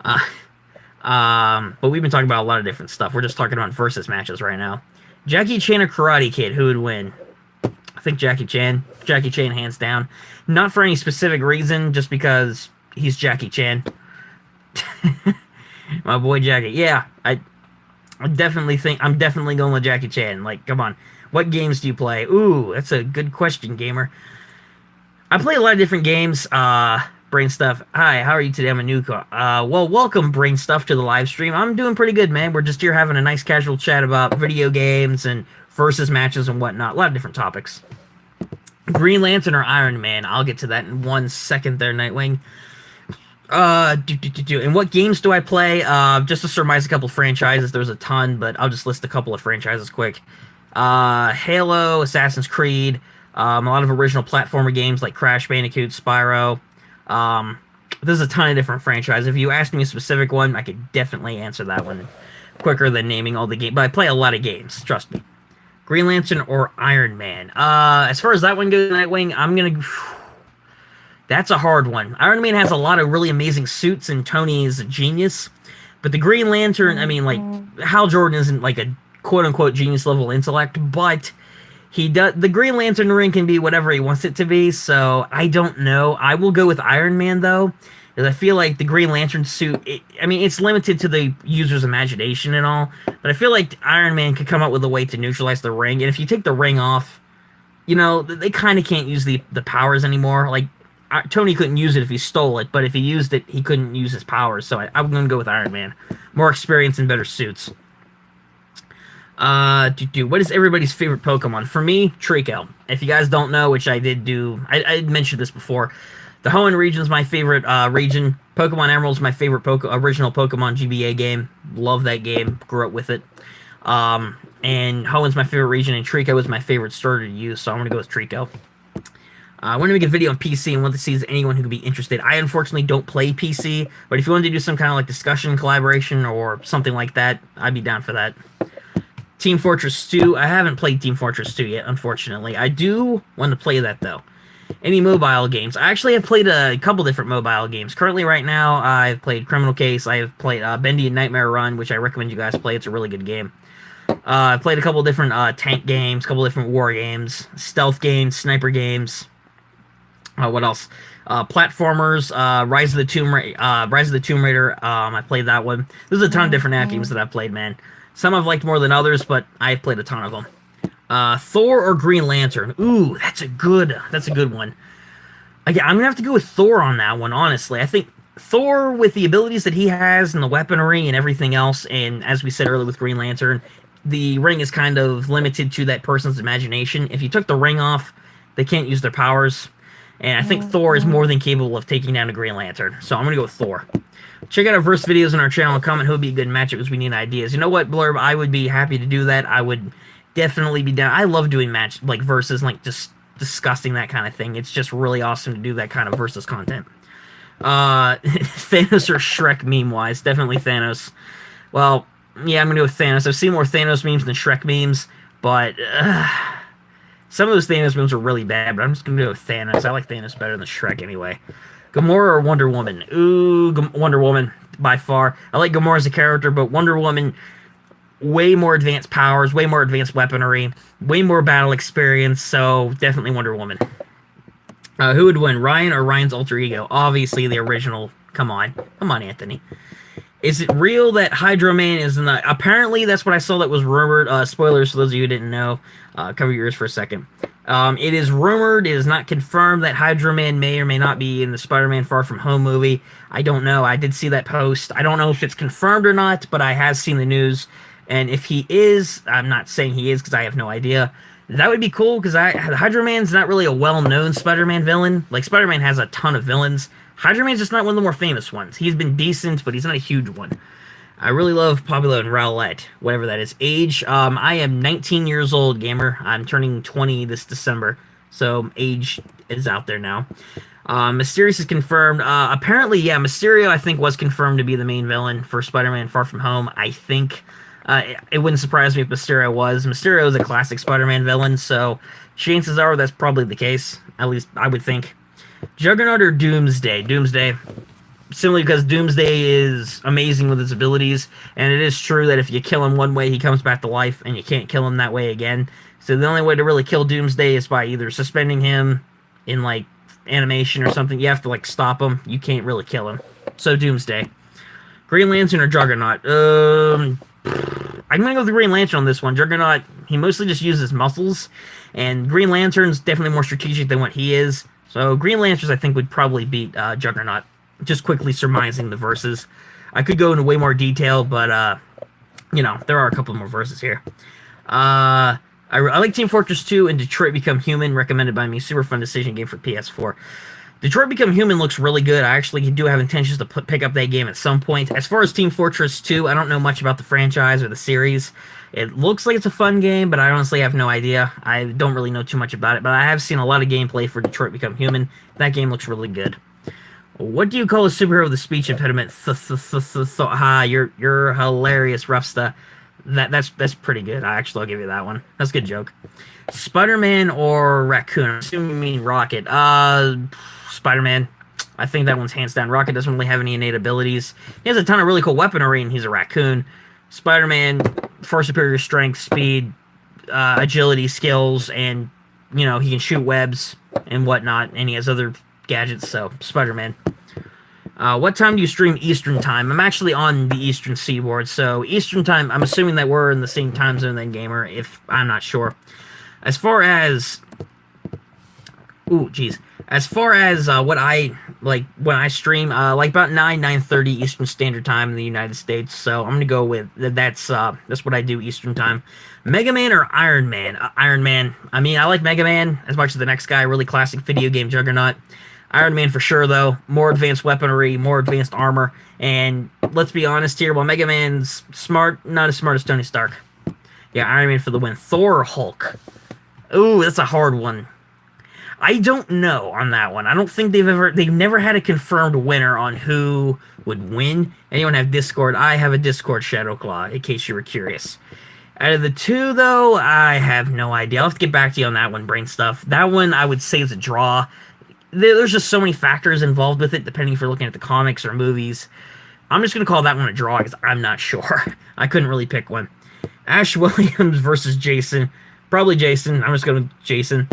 Uh, but we've been talking about a lot of different stuff. We're just talking about versus matches right now. Jackie Chan or Karate Kid, who would win? I think Jackie Chan. Jackie Chan, hands down. Not for any specific reason, just because he's Jackie Chan. My boy Jackie. Yeah, I definitely think I'm definitely going with Jackie Chan. Like, come on. What games do you play? Ooh, that's a good question, gamer. I play a lot of different games. Brain Stuff. Hi, how are you today? I'm a newcomer. Well, welcome, Brain Stuff, to the live stream. I'm doing pretty good, man. We're just here having a nice casual chat about video games and versus matches and whatnot. A lot of different topics. Green Lantern or Iron Man? I'll get to that in 1 second there, Nightwing. And what games do I play? Just to surmise a couple franchises. There's a ton, but I'll just list a couple of franchises quick. Halo, Assassin's Creed, a lot of original platformer games like Crash Bandicoot, Spyro. There's a ton of different franchises. If you asked me a specific one, I could definitely answer that one quicker than naming all the games. But I play a lot of games, trust me. Green Lantern or Iron Man? As far as that one goes, Nightwing, I'm gonna... That's a hard one. Iron Man has a lot of really amazing suits, and Tony is a genius. But the Green Lantern, I mean, like, Hal Jordan isn't like a quote-unquote genius-level intellect, but he does. The Green Lantern ring can be whatever he wants it to be, so I don't know. I will go with Iron Man, though, because I feel like the Green Lantern suit, it's limited to the user's imagination and all, but I feel like Iron Man could come up with a way to neutralize the ring, and if you take the ring off, they kind of can't use the powers anymore. Like, Tony couldn't use it if he stole it, but if he used it, he couldn't use his powers, so I'm going to go with Iron Man. More experience and better suits. What is everybody's favorite Pokemon? For me, Trico. If you guys don't know, which I did do, I mentioned this before, the Hoenn region is my favorite region. Pokemon Emerald is my favorite original Pokemon GBA game. Love that game. Grew up with it. And Hoenn's my favorite region, and Trico is my favorite starter to use, so I'm going to go with Trico. I want to make a video on PC and want to see if anyone who could be interested. I unfortunately don't play PC, but if you wanted to do some kind of like discussion, collaboration, or something like that, I'd be down for that. Team Fortress 2. I haven't played Team Fortress 2 yet, unfortunately. I do want to play that, though. Any mobile games? I actually have played a couple different mobile games. Currently, right now, I've played Criminal Case. I have played Bendy and Nightmare Run, which I recommend you guys play. It's a really good game. I've played a couple different tank games, a couple different war games, stealth games, sniper games. What else? Platformers, Rise of the Tomb Raider. I played that one. There's a ton of different app games that I've played, man. Some I've liked more than others, but I've played a ton of them. Thor or Green Lantern? Ooh, that's a good one. Again, I'm gonna have to go with Thor on that one, honestly. I think Thor, with the abilities that he has and the weaponry and everything else, and as we said earlier with Green Lantern, the ring is kind of limited to that person's imagination. If you took the ring off, they can't use their powers. And I think Thor is more than capable of taking down a Green Lantern. So I'm going to go with Thor. Check out our verse videos on our channel and comment who would be a good matchup because we need ideas. You know what, Blurb? I would be happy to do that. I would definitely be down. I love doing verses, like just discussing that kind of thing. It's just really awesome to do that kind of versus content. Thanos or Shrek meme-wise? Definitely Thanos. Well, yeah, I'm going to go with Thanos. I've seen more Thanos memes than Shrek memes, but... some of those Thanos memes are really bad, but I'm just going to go with Thanos. I like Thanos better than Shrek anyway. Gamora or Wonder Woman? Ooh, Wonder Woman, by far. I like Gamora as a character, but Wonder Woman, way more advanced powers, way more advanced weaponry, way more battle experience, so definitely Wonder Woman. Who would win, Ryan or Ryan's alter ego? Obviously the original. Come on, Anthony. Is it real that Hydro Man is in the... Apparently, that's what I saw that was rumored. Spoilers for those of you who didn't know. Cover your ears for a second. It is rumored, it is not confirmed that Hydro Man may or may not be in the Spider-Man Far From Home movie. I don't know. I did see that post. I don't know if it's confirmed or not, but I have seen the news. And if he is, I'm not saying he is because I have no idea. That would be cool because Hydro Man's not really a well-known Spider-Man villain. Like, Spider-Man has a ton of villains. Hydro Man's just not one of the more famous ones. He's been decent, but he's not a huge one. I really love Pablo and Rowlett, whatever that is. Age, I am 19 years old, gamer. I'm turning 20 this December. so age is out there now. Mysterious is confirmed. Apparently, yeah, Mysterio, I think, was confirmed to be the main villain for Spider-Man Far From Home. I think it wouldn't surprise me if Mysterio was. Mysterio is a classic Spider-Man villain, so chances are that's probably the case. At least I would think. Juggernaut or Doomsday? Doomsday. Simply because Doomsday is amazing with his abilities, and it is true that if you kill him one way, he comes back to life, and you can't kill him that way again. So the only way to really kill Doomsday is by either suspending him in, like, animation or something. You have to, like, stop him. You can't really kill him. So Doomsday. Green Lantern or Juggernaut? I'm gonna go with the Green Lantern on this one. Juggernaut, he mostly just uses muscles, and Green Lantern's definitely more strategic than what he is. So Green Lanterns, I think, would probably beat Juggernaut. Just quickly surmising the verses. I could go into way more detail, but, you know, there are a couple more verses here. I like Team Fortress 2 and Detroit Become Human, recommended by me. Super fun decision game for PS4. Detroit Become Human looks really good. I actually do have intentions to pick up that game at some point. As far as Team Fortress 2, I don't know much about the franchise or the series. It looks like it's a fun game, but I honestly have no idea. I don't really know too much about it, but I have seen a lot of gameplay for Detroit Become Human. That game looks really good. What do you call a superhero with a speech impediment? You're hilarious, Ruffsta. That's pretty good. I'll give you that one. That's a good joke. Spider-Man or Raccoon? I'm assuming you mean Rocket. Spider-Man. I think that one's hands down. Rocket doesn't really have any innate abilities. He has a ton of really cool weaponry, and he's a raccoon. Spider-Man, far superior strength, speed, agility, skills, and, you know, he can shoot webs and whatnot, and he has other gadgets, so Spider-Man. What time do you stream Eastern time? I'm actually on the Eastern Seaboard, so Eastern time, I'm assuming that we're in the same time zone than Gamer, if I'm not sure. As far as... Ooh, jeez. As far as what I, like, when I stream, like about 9:30 Eastern Standard Time in the United States, so I'm gonna go with, that's what I do Eastern time. Mega Man or Iron Man? Iron Man. I mean, I like Mega Man as much as the next guy, really classic video game juggernaut. Iron Man for sure, though. More advanced weaponry, more advanced armor, and let's be honest here, while Mega Man's smart, not as smart as Tony Stark. Yeah, Iron Man for the win. Thor or Hulk? Ooh, that's a hard one. I don't know on that one. I don't think they've never had a confirmed winner on who would win. Anyone have Discord? I have a Discord, Shadowclaw, in case you were curious. Out of the two, though, I have no idea. I'll have to get back to you on that one, Brain Stuff. That one, I would say, is a draw. There's just so many factors involved with it, depending if you're looking at the comics or movies. I'm just going to call that one a draw, because I'm not sure. I couldn't really pick one. Ash Williams versus Jason. Probably Jason. I'm just going to Jason.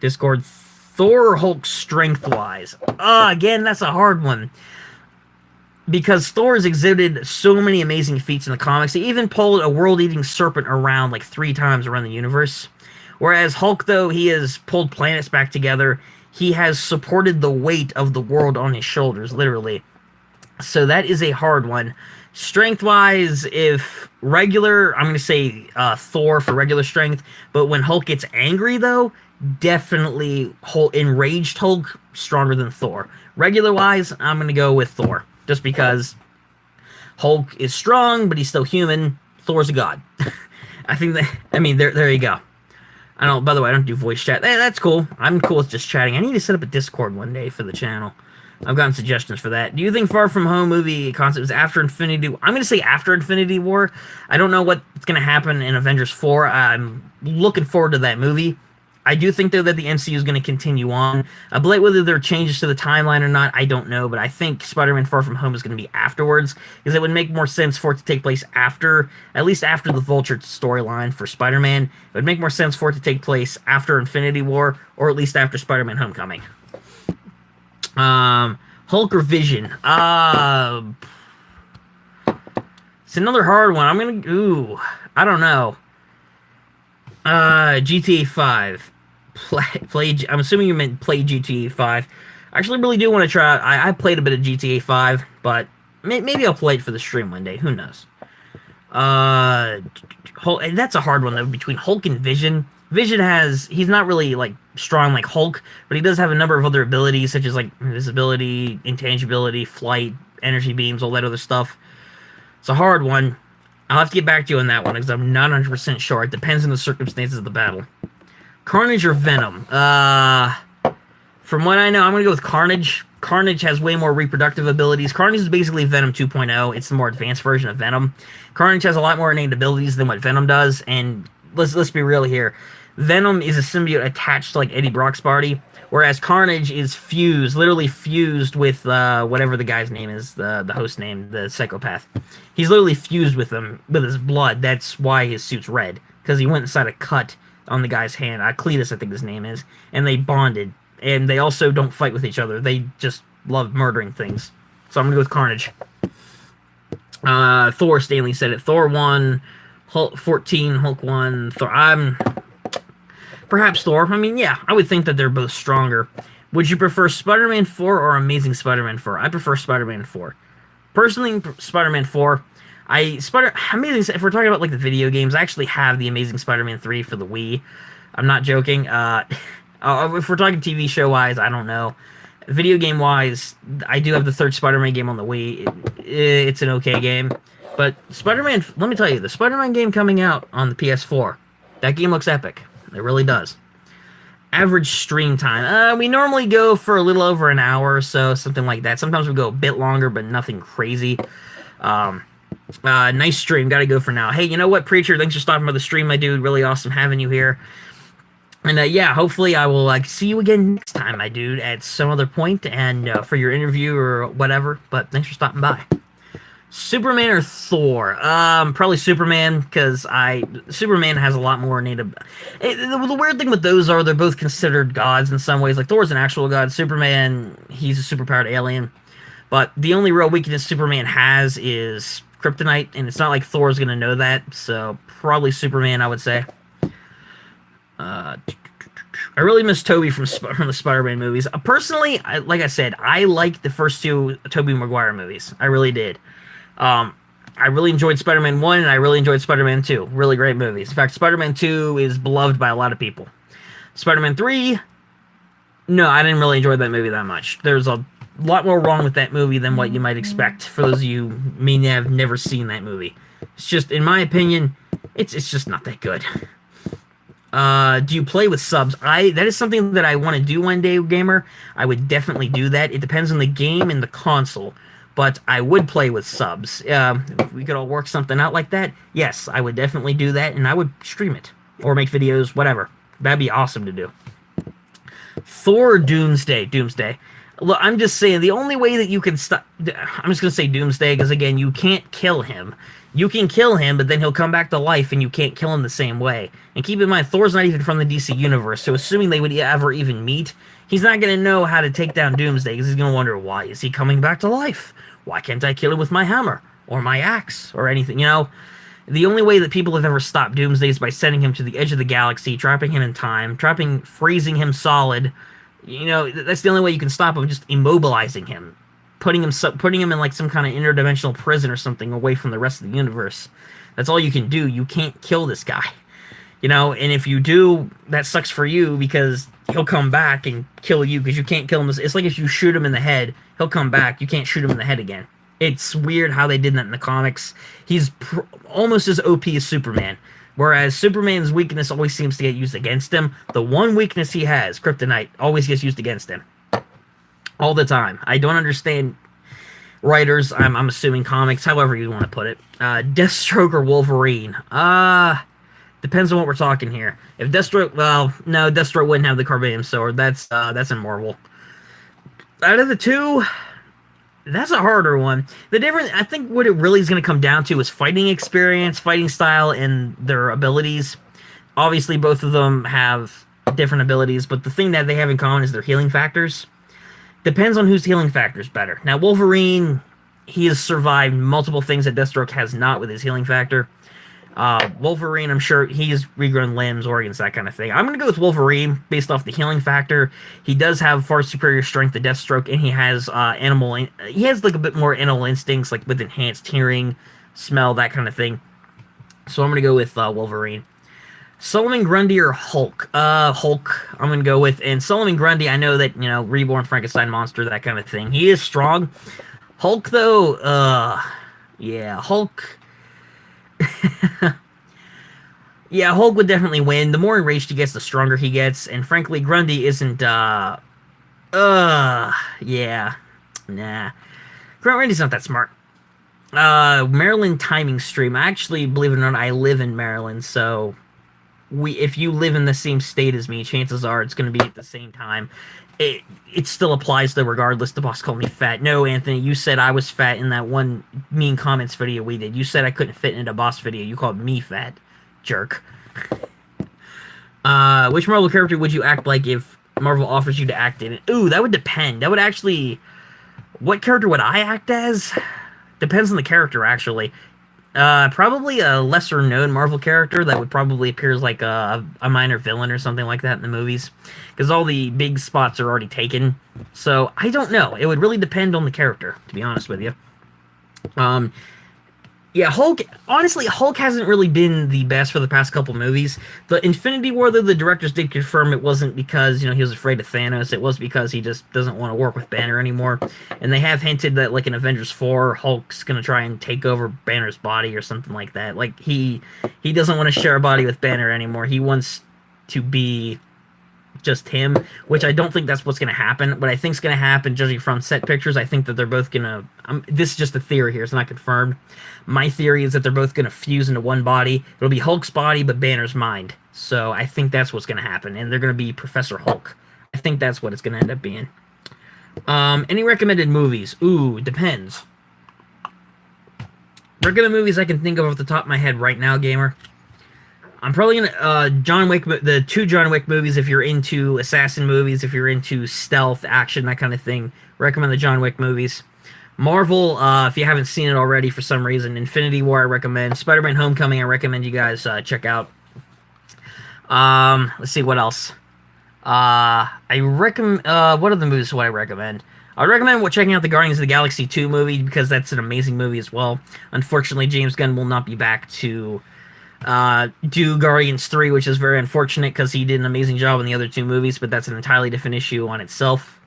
Discord. Thor or Hulk strength-wise? Again, that's a hard one. Because Thor has exhibited so many amazing feats in the comics. He even pulled a world-eating serpent around like 3 times around the universe. Whereas Hulk, though, he has pulled planets back together. He has supported the weight of the world on his shoulders, literally. So that is a hard one. Strength-wise, if regular, I'm going to say Thor for regular strength. But when Hulk gets angry, though, definitely enraged Hulk stronger than Thor. Regular-wise, I'm going to go with Thor. Just because Hulk is strong, but he's still human. Thor's a god. I think that, I mean, there you go. I don't, by the way, I don't do voice chat. Hey, that's cool. I'm cool with just chatting. I need to set up a Discord one day for the channel. I've gotten suggestions for that. Do you think Far From Home movie concept is after Infinity War? I'm going to say after Infinity War. I don't know what's going to happen in Avengers 4. I'm looking forward to that movie. I do think, though, that the MCU is going to continue on. But whether there are changes to the timeline or not, I don't know. But I think Spider-Man Far From Home is going to be afterwards, because it would make more sense for it to take place after, at least after the Vulture storyline for Spider-Man. It would make more sense for it to take place after Infinity War, or at least after Spider-Man Homecoming. Hulk or Vision? It's another hard one. I'm going to, I don't know. GTA 5. I'm assuming you meant play GTA 5. I actually really do want to try. I played a bit of GTA 5, but maybe I'll play it for the stream one day. Who knows? That's a hard one, though, between Hulk and Vision. Vision he's not really, like, strong like Hulk, but he does have a number of other abilities, such as, like, invisibility, intangibility, flight, energy beams, all that other stuff. It's a hard one. I'll have to get back to you on that one, because I'm not 100% sure. It depends on the circumstances of the battle. Carnage or Venom? From what I know, I'm gonna go with Carnage. Carnage has way more reproductive abilities. Carnage is basically Venom 2.0. It's the more advanced version of Venom. Carnage has a lot more innate abilities than what Venom does, and let's be real here. Venom is a symbiote attached to like Eddie Brock's body, whereas Carnage is fused, literally fused with whatever the guy's name is, the host name, the psychopath. He's literally fused with him with his blood. That's why his suit's red, because he went inside a cut on the guy's hand. Cletus, I think his name is, and they bonded. And they also don't fight with each other. They just love murdering things. So I'm gonna go with Carnage. Thor, Stanley said it. Thor 1, Hulk 14, Hulk 1, Thor. Perhaps Thor. I mean, yeah, I would think that they're both stronger. Would you prefer Spider-Man 4 or Amazing Spider-Man 4? I prefer Spider-Man 4. Personally, Spider-Man 4. Amazing. If we're talking about like the video games, I actually have the Amazing Spider-Man 3 for the Wii. I'm not joking. If we're talking TV show wise, I don't know. Video game wise, I do have the third Spider-Man game on the Wii. It's an okay game. But Spider-Man, let me tell you, the Spider-Man game coming out on the PS4, that game looks epic. It really does. Average stream time. We normally go for a little over an hour or so, something like that. Sometimes we go a bit longer, but nothing crazy. Nice stream. Gotta go for now. Hey, you know what, Preacher? Thanks for stopping by the stream, my dude. Really awesome having you here. And yeah, hopefully I will see you again next time, my dude, at some other point, and for your interview or whatever. But thanks for stopping by. Superman or Thor? Probably Superman, because Superman has a lot more native. The weird thing with those are they're both considered gods in some ways. Like Thor's an actual god. Superman, he's a superpowered alien. But the only real weakness Superman has is kryptonite, and it's not like Thor's gonna know that. So probably Superman, I would say. I really miss Tobey from the Spider-Man movies. Personally, like I said, I like the first two Tobey Maguire movies. I really did. I really enjoyed Spider-Man 1, and I really enjoyed Spider-Man 2. Really great movies. In fact, Spider-Man 2 is beloved by a lot of people. Spider-Man 3, no, I didn't really enjoy that movie that much. There's a lot more wrong with that movie than what you might expect for those of you who may have never seen that movie. It's just, in my opinion, it's just not that good. Do you play with subs? That is something that I want to do one day, gamer. I would definitely do that. It depends on the game and the console, but I would play with subs. If we could all work something out like that, yes, I would definitely do that, and I would stream it or make videos, whatever. That'd be awesome to do. Thor or Doomsday? Look, I'm just saying, the only way that you can stop... I'm just going to say Doomsday, because, again, you can't kill him. You can kill him, but then he'll come back to life, and you can't kill him the same way. And keep in mind, Thor's not even from the DC Universe, so assuming they would ever even meet, he's not going to know how to take down Doomsday, because he's going to wonder, why is he coming back to life? Why can't I kill him with my hammer, or my axe, or anything, you know? The only way that people have ever stopped Doomsday is by sending him to the edge of the galaxy, trapping him in time, freezing him solid. You know, that's the only way you can stop him, just immobilizing him. Putting him in like some kind of interdimensional prison or something away from the rest of the universe. That's all you can do. You can't kill this guy. You know, and if you do, that sucks for you because he'll come back and kill you because you can't kill him. It's like if you shoot him in the head, he'll come back. You can't shoot him in the head again. It's weird how they did that in the comics. He's almost as OP as Superman. Whereas Superman's weakness always seems to get used against him. The one weakness he has, kryptonite, always gets used against him. All the time. I don't understand writers. I'm assuming comics, however you want to put it. Deathstroke or Wolverine? Depends on what we're talking here. If Deathstroke, well, no, Deathstroke wouldn't have the Carbanium Sword. That's in Marvel. Out of the two, that's a harder one. The difference, I think what it really is going to come down to is fighting experience, fighting style, and their abilities. Obviously, both of them have different abilities, but the thing that they have in common is their healing factors. Depends on whose healing factor is better. Now, Wolverine, he has survived multiple things that Deathstroke has not with his healing factor. Wolverine, I'm sure he's regrown limbs, organs, that kind of thing. I'm going to go with Wolverine based off the healing factor. He does have far superior strength to Deathstroke, and he has he has like a bit more animal instincts, like with enhanced hearing, smell, that kind of thing. So I'm going to go with Wolverine. Solomon Grundy or Hulk? Hulk, I'm going to go with. And Solomon Grundy, I know that, you know, reborn Frankenstein monster, that kind of thing. He is strong. Hulk, though, yeah, Hulk. Yeah, Hulk would definitely win. The more enraged he gets, the stronger he gets. And frankly, Grundy isn't, yeah. Nah. Grundy's not that smart. Maryland timing stream. Actually, believe it or not, I live in Maryland, so if you live in the same state as me, chances are it's going to be at the same time. It still applies though, regardless. The boss called me fat. No, Anthony, you said I was fat in that one mean comments video we did. You said I couldn't fit into a boss video. You called me fat, jerk. Which Marvel character would you act like if Marvel offers you to act in it? Ooh, that would depend. That would actually. What character would I act as? Depends on the character, actually. Probably a lesser known Marvel character that would probably appear as like a minor villain or something like that in the movies. Because all the big spots are already taken. So, I don't know. It would really depend on the character, to be honest with you. Yeah, Hulk, honestly, Hulk hasn't really been the best for the past couple movies. The Infinity War, though, the directors did confirm it wasn't because, he was afraid of Thanos. It was because he just doesn't want to work with Banner anymore. And they have hinted that, like, in Avengers 4, Hulk's going to try and take over Banner's body or something like that. Like, he doesn't want to share a body with Banner anymore. He wants to be just him, which I don't think that's what's going to happen. What I think is going to happen, judging from set pictures, I think that they're both going to... this is just a theory here, it's not confirmed. My theory is that they're both going to fuse into one body. It'll be Hulk's body, but Banner's mind. So I think that's what's going to happen, and they're going to be Professor Hulk. I think that's what it's going to end up being. Any recommended movies? Ooh, depends. Recommended movies I can think of off the top of my head right now, gamer. I'm probably gonna John Wick, the 2 John Wick movies. If you're into assassin movies, if you're into stealth action, that kind of thing, recommend the John Wick movies. Marvel, if you haven't seen it already for some reason, Infinity War I recommend. Spider-Man: Homecoming I recommend you guys check out. Let's see what else. I recommend. What other movies would I recommend? I would recommend checking out the Guardians of the Galaxy 2 movie because that's an amazing movie as well. Unfortunately, James Gunn will not be back to do Guardians 3, which is very unfortunate because he did an amazing job in the other 2 movies, but that's an entirely different issue on itself.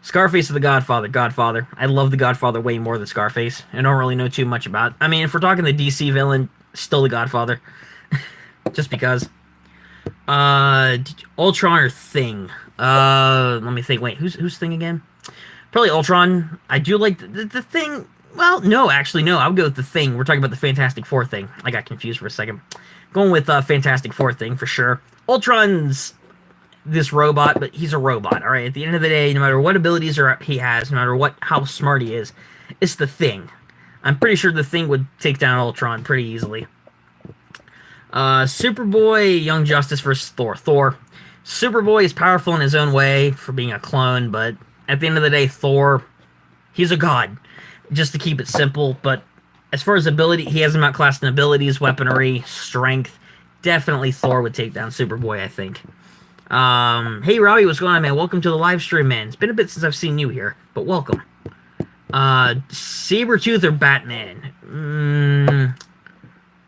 Scarface of the Godfather. I love the Godfather way more than Scarface. I don't really know too much about. I mean, if we're talking the DC villain, still the Godfather. Just because. Ultron or Thing? Let me think. Wait, who's Thing again? Probably Ultron. I do like the Thing. Well, no, actually, no. I would go with the Thing. We're talking about the Fantastic Four thing. I got confused for a second. Going with Fantastic Four thing for sure. Ultron's this robot, but he's a robot. All right. At the end of the day, no matter what abilities he has, no matter how smart he is, it's the Thing. I'm pretty sure the Thing would take down Ultron pretty easily. Superboy, Young Justice versus Thor. Superboy is powerful in his own way for being a clone, but at the end of the day, Thor, he's a god. Just to keep it simple, but as far as ability, he has him outclassed in abilities, weaponry, strength. Definitely Thor would take down Superboy, I think. Hey, Robbie, what's going on, man? Welcome to the live stream, man. It's been a bit since I've seen you here, but welcome. Sabretooth or Batman?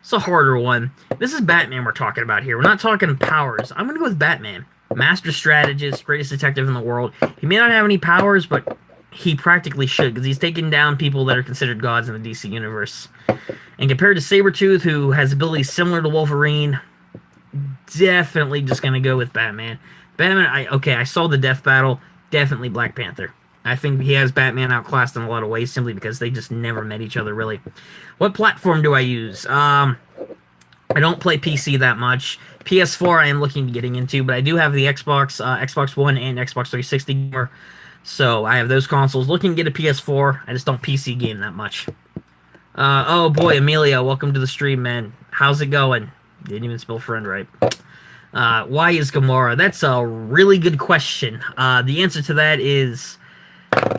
It's a harder one. This is Batman we're talking about here. We're not talking powers. I'm going to go with Batman. Master strategist, greatest detective in the world. He may not have any powers, but he practically should, because he's taken down people that are considered gods in the DC universe. And compared to Sabretooth, who has abilities similar to Wolverine, definitely just going to go with Batman. Batman, I saw the death battle. Definitely Black Panther. I think he has Batman outclassed in a lot of ways, simply because they just never met each other, really. What platform do I use? I don't play PC that much. PS4 I am looking to getting into, but I do have the Xbox, Xbox One, and Xbox 360 gamer. So I have those consoles. Looking to get a PS4. I just don't PC game that much. Oh boy, Amelia, welcome to the stream, man. How's it going? Didn't even spell friend right. Why is Gamora? That's a really good question. The answer to that is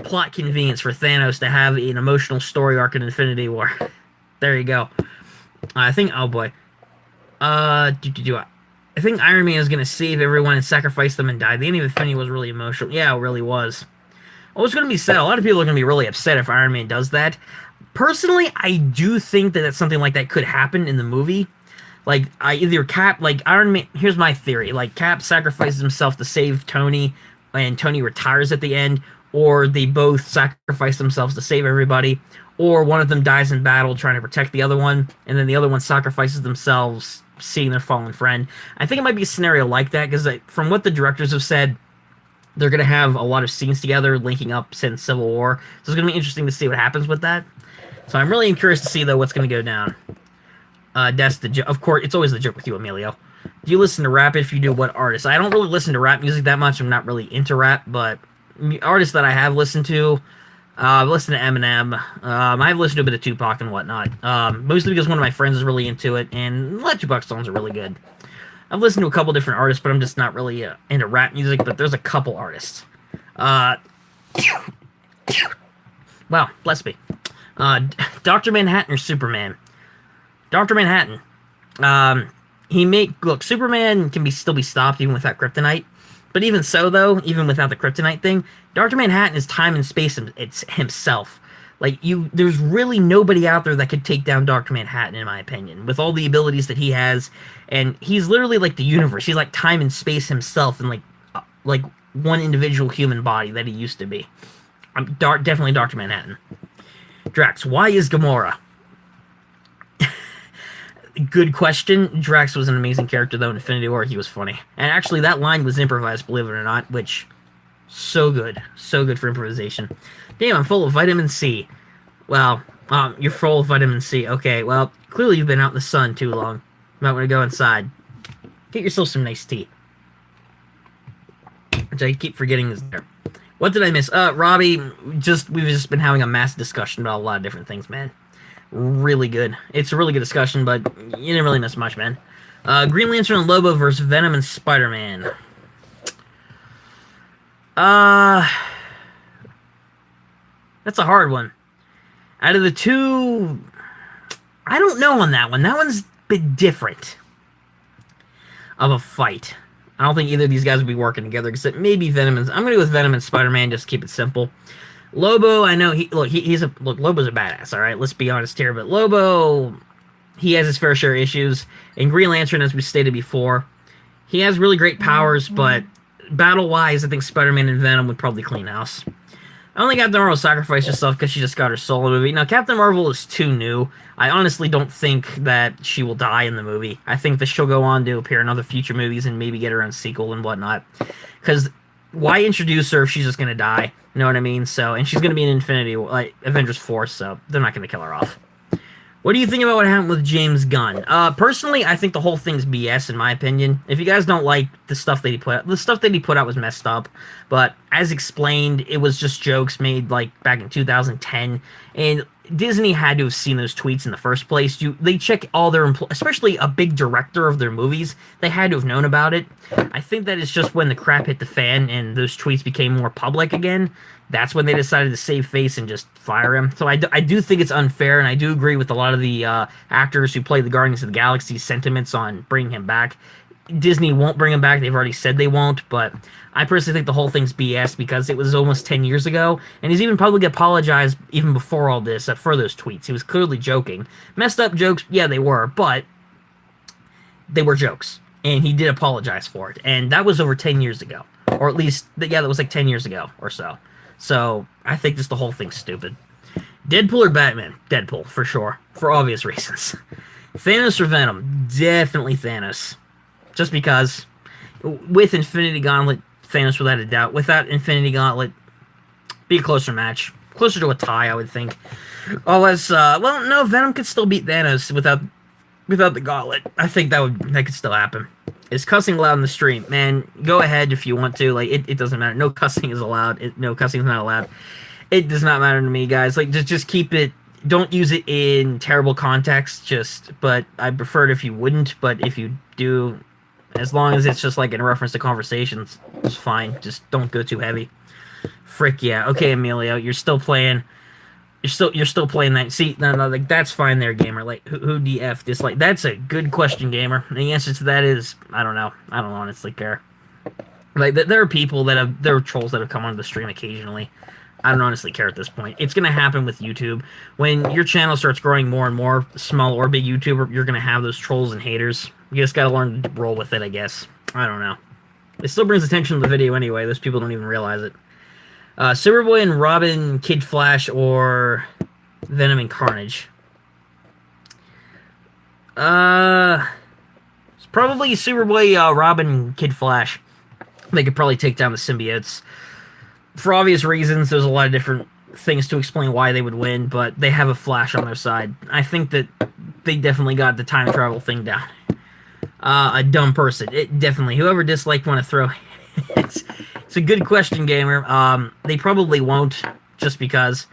plot convenience for Thanos to have an emotional story arc in Infinity War. There you go. I think, oh boy. I think Iron Man is going to save everyone and sacrifice them and die. The end of Infinity was really emotional. Yeah, it really was. Well, it's going to be sad. A lot of people are going to be really upset if Iron Man does that. Personally, I do think that something like that could happen in the movie. Like, Iron Man, here's my theory. Like, Cap sacrifices himself to save Tony, and Tony retires at the end, or they both sacrifice themselves to save everybody, or one of them dies in battle trying to protect the other one, and then the other one sacrifices themselves seeing their fallen friend. I think it might be a scenario like that because from what the directors have said, they're going to have a lot of scenes together linking up since Civil War. So it's going to be interesting to see what happens with that. So I'm really curious to see, though, what's going to go down. That's the joke. Of course, it's always the joke with you, Emilio. Do you listen to rap? If you do, what artists? I don't really listen to rap music that much. I'm not really into rap, but artists that I have listened to, I've listened to Eminem. I've listened to a bit of Tupac and whatnot. Mostly because one of my friends is really into it, and a lot of Tupac songs are really good. I've listened to a couple different artists, but I'm just not really into rap music, but there's a couple artists. Wow, bless me. Dr. Manhattan or Superman? Dr. Manhattan. Look, Superman can still be stopped even without kryptonite. But even so, though, even without the kryptonite thing, Dr. Manhattan is time and space himself. Like, there's really nobody out there that could take down Dr. Manhattan, in my opinion, with all the abilities that he has. And he's literally like the universe. He's like time and space himself in like one individual human body that he used to be. Definitely Dr. Manhattan. Drax, why is Gamora? Good question. Drax was an amazing character, though, in Infinity War. He was funny. And actually, that line was improvised, believe it or not, which, so good. So good for improvisation. Damn, I'm full of vitamin C. Well, you're full of vitamin C. Okay, well, clearly you've been out in the sun too long. You might want to go inside. Get yourself some nice tea. Which I keep forgetting is there. What did I miss? Robbie, we've just been having a massive discussion about a lot of different things, man. Really good. It's a really good discussion, but you didn't really miss much, man. Green Lantern and Lobo versus Venom and Spider-Man. That's a hard one. Out of the two, I don't know on that one. That one's a bit different of a fight. I don't think either of these guys would be working together, except maybe Venom and... I'm going to go with Venom and Spider-Man, just to keep it simple. Lobo, I know Lobo's a badass, all right? Let's be honest here, but Lobo, he has his fair share of issues. And Green Lantern, as we stated before, he has really great powers, but battle-wise, I think Spider-Man and Venom would probably clean house. I don't think Captain Marvel sacrificed herself because she just got her solo movie. Now, Captain Marvel is too new. I honestly don't think that she will die in the movie. I think that she'll go on to appear in other future movies and maybe get her own sequel and whatnot. Because why introduce her if she's just going to die? You know what I mean? So, and she's going to be in Avengers 4, so they're not going to kill her off. What do you think about what happened with James Gunn? Personally, I think the whole thing's BS, in my opinion. If you guys don't like the stuff that he put out, the stuff that he put out was messed up. But as explained, it was just jokes made back in 2010, and Disney had to have seen those tweets in the first place. They check all their especially a big director of their movies. They had to have known about it. I think that it's just when the crap hit the fan and those tweets became more public again. That's when they decided to save face and just fire him. So I do think it's unfair, and I do agree with a lot of the actors who played the Guardians of the Galaxy sentiments on bringing him back. Disney won't bring him back. They've already said they won't, but I personally think the whole thing's BS because it was almost 10 years ago, and he's even publicly apologized even before all this for those tweets. He was clearly joking. Messed up jokes, yeah, they were, but they were jokes, and he did apologize for it, and that was over 10 years ago, or at least, yeah, that was like 10 years ago or so. So I think just the whole thing's stupid. Deadpool or Batman? Deadpool, for sure, for obvious reasons. Thanos or Venom? Definitely Thanos. Just because, with Infinity Gauntlet, Thanos without a doubt. Without Infinity Gauntlet, be a closer match. Closer to a tie, I would think. No, Venom could still beat Thanos without the Gauntlet. I think that could still happen. Is cussing allowed in the stream? Man, go ahead if you want to. It doesn't matter. No cussing is allowed. No cussing is not allowed. It does not matter to me, guys. Just keep it. Don't use it in terrible context. But I prefer it if you wouldn't. But if you do, as long as it's just in reference to conversations, it's fine. Just don't go too heavy. Frick yeah. Okay, Emilio, you're still playing. You're still playing that. See, no, that's fine there, gamer. Who DF this? That's a good question, gamer. And the answer to that is, I don't know. I don't honestly care. There are people there are trolls that have come onto the stream occasionally. I don't honestly care at this point. It's gonna happen with YouTube. When your channel starts growing more and more, small or big YouTuber, you're gonna have those trolls and haters. You just gotta learn to roll with it, I guess. I don't know. It still brings attention to the video anyway. Those people don't even realize it. Superboy and Robin, Kid Flash, or Venom and Carnage? Probably Superboy, Robin, Kid Flash. They could probably take down the symbiotes. For obvious reasons, there's a lot of different things to explain why they would win, but they have a Flash on their side. I think that they definitely got the time travel thing down. A dumb person. It definitely. Whoever disliked want to throw... it's a good question, gamer. They probably won't, just because...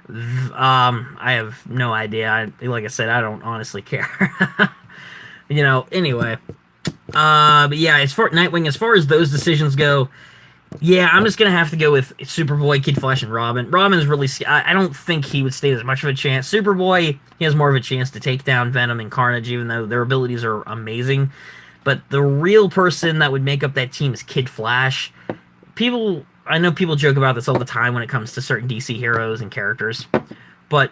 I have no idea. Like I said, I don't honestly care. Anyway. But yeah, as far Nightwing, as far as those decisions go, yeah, I'm just gonna have to go with Superboy, Kid Flash, and Robin. Robin's really... I don't think he would stand as much of a chance. Superboy, he has more of a chance to take down Venom and Carnage, even though their abilities are amazing. But the real person that would make up that team is Kid Flash. I know people joke about this all the time when it comes to certain DC heroes and characters, but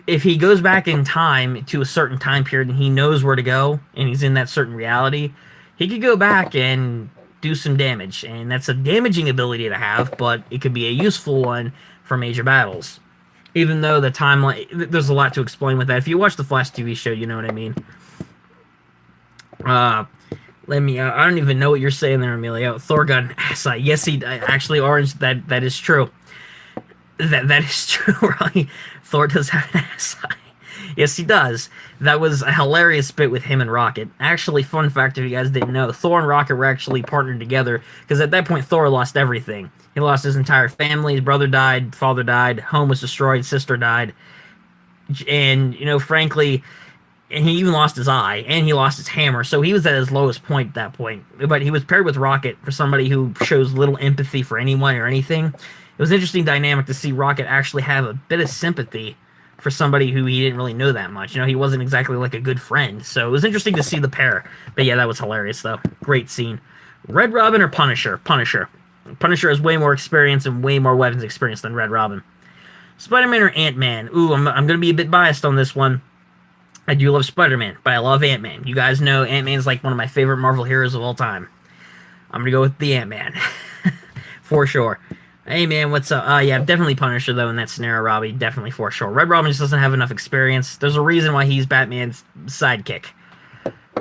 if he goes back in time to a certain time period and he knows where to go and he's in that certain reality, he could go back and do some damage, and that's a damaging ability to have, but it could be a useful one for major battles. Even though the timeline, there's a lot to explain with that. If you watch the Flash TV show, you know what I mean. I don't even know what you're saying there, Emilio. Thor got an ass eye. Yes, he actually, Orange. That is true. That is true, right? Thor does have an ass eye. Yes, he does. That was a hilarious bit with him and Rocket. Actually, fun fact, if you guys didn't know, Thor and Rocket were actually partnered together, because at that point, Thor lost everything. He lost his entire family. His brother died, father died, home was destroyed, sister died. And, frankly, and he even lost his eye, and he lost his hammer, so he was at his lowest point at that point. But he was paired with Rocket, for somebody who shows little empathy for anyone or anything. It was an interesting dynamic to see Rocket actually have a bit of sympathy for somebody who he didn't really know that much. He wasn't exactly like a good friend, so it was interesting to see the pair. But yeah, that was hilarious, though. Great scene. Red Robin or Punisher? Punisher. Punisher has way more experience and way more weapons experience than Red Robin. Spider-Man or Ant-Man? Ooh, I'm going to be a bit biased on this one. I do love Spider-Man, but I love Ant-Man. You guys know Ant-Man's like one of my favorite Marvel heroes of all time. I'm going to go with the Ant-Man. For sure. Hey, man, what's up? Yeah, definitely Punisher, though, in that scenario, Robbie. Definitely, for sure. Red Robin just doesn't have enough experience. There's a reason why he's Batman's sidekick.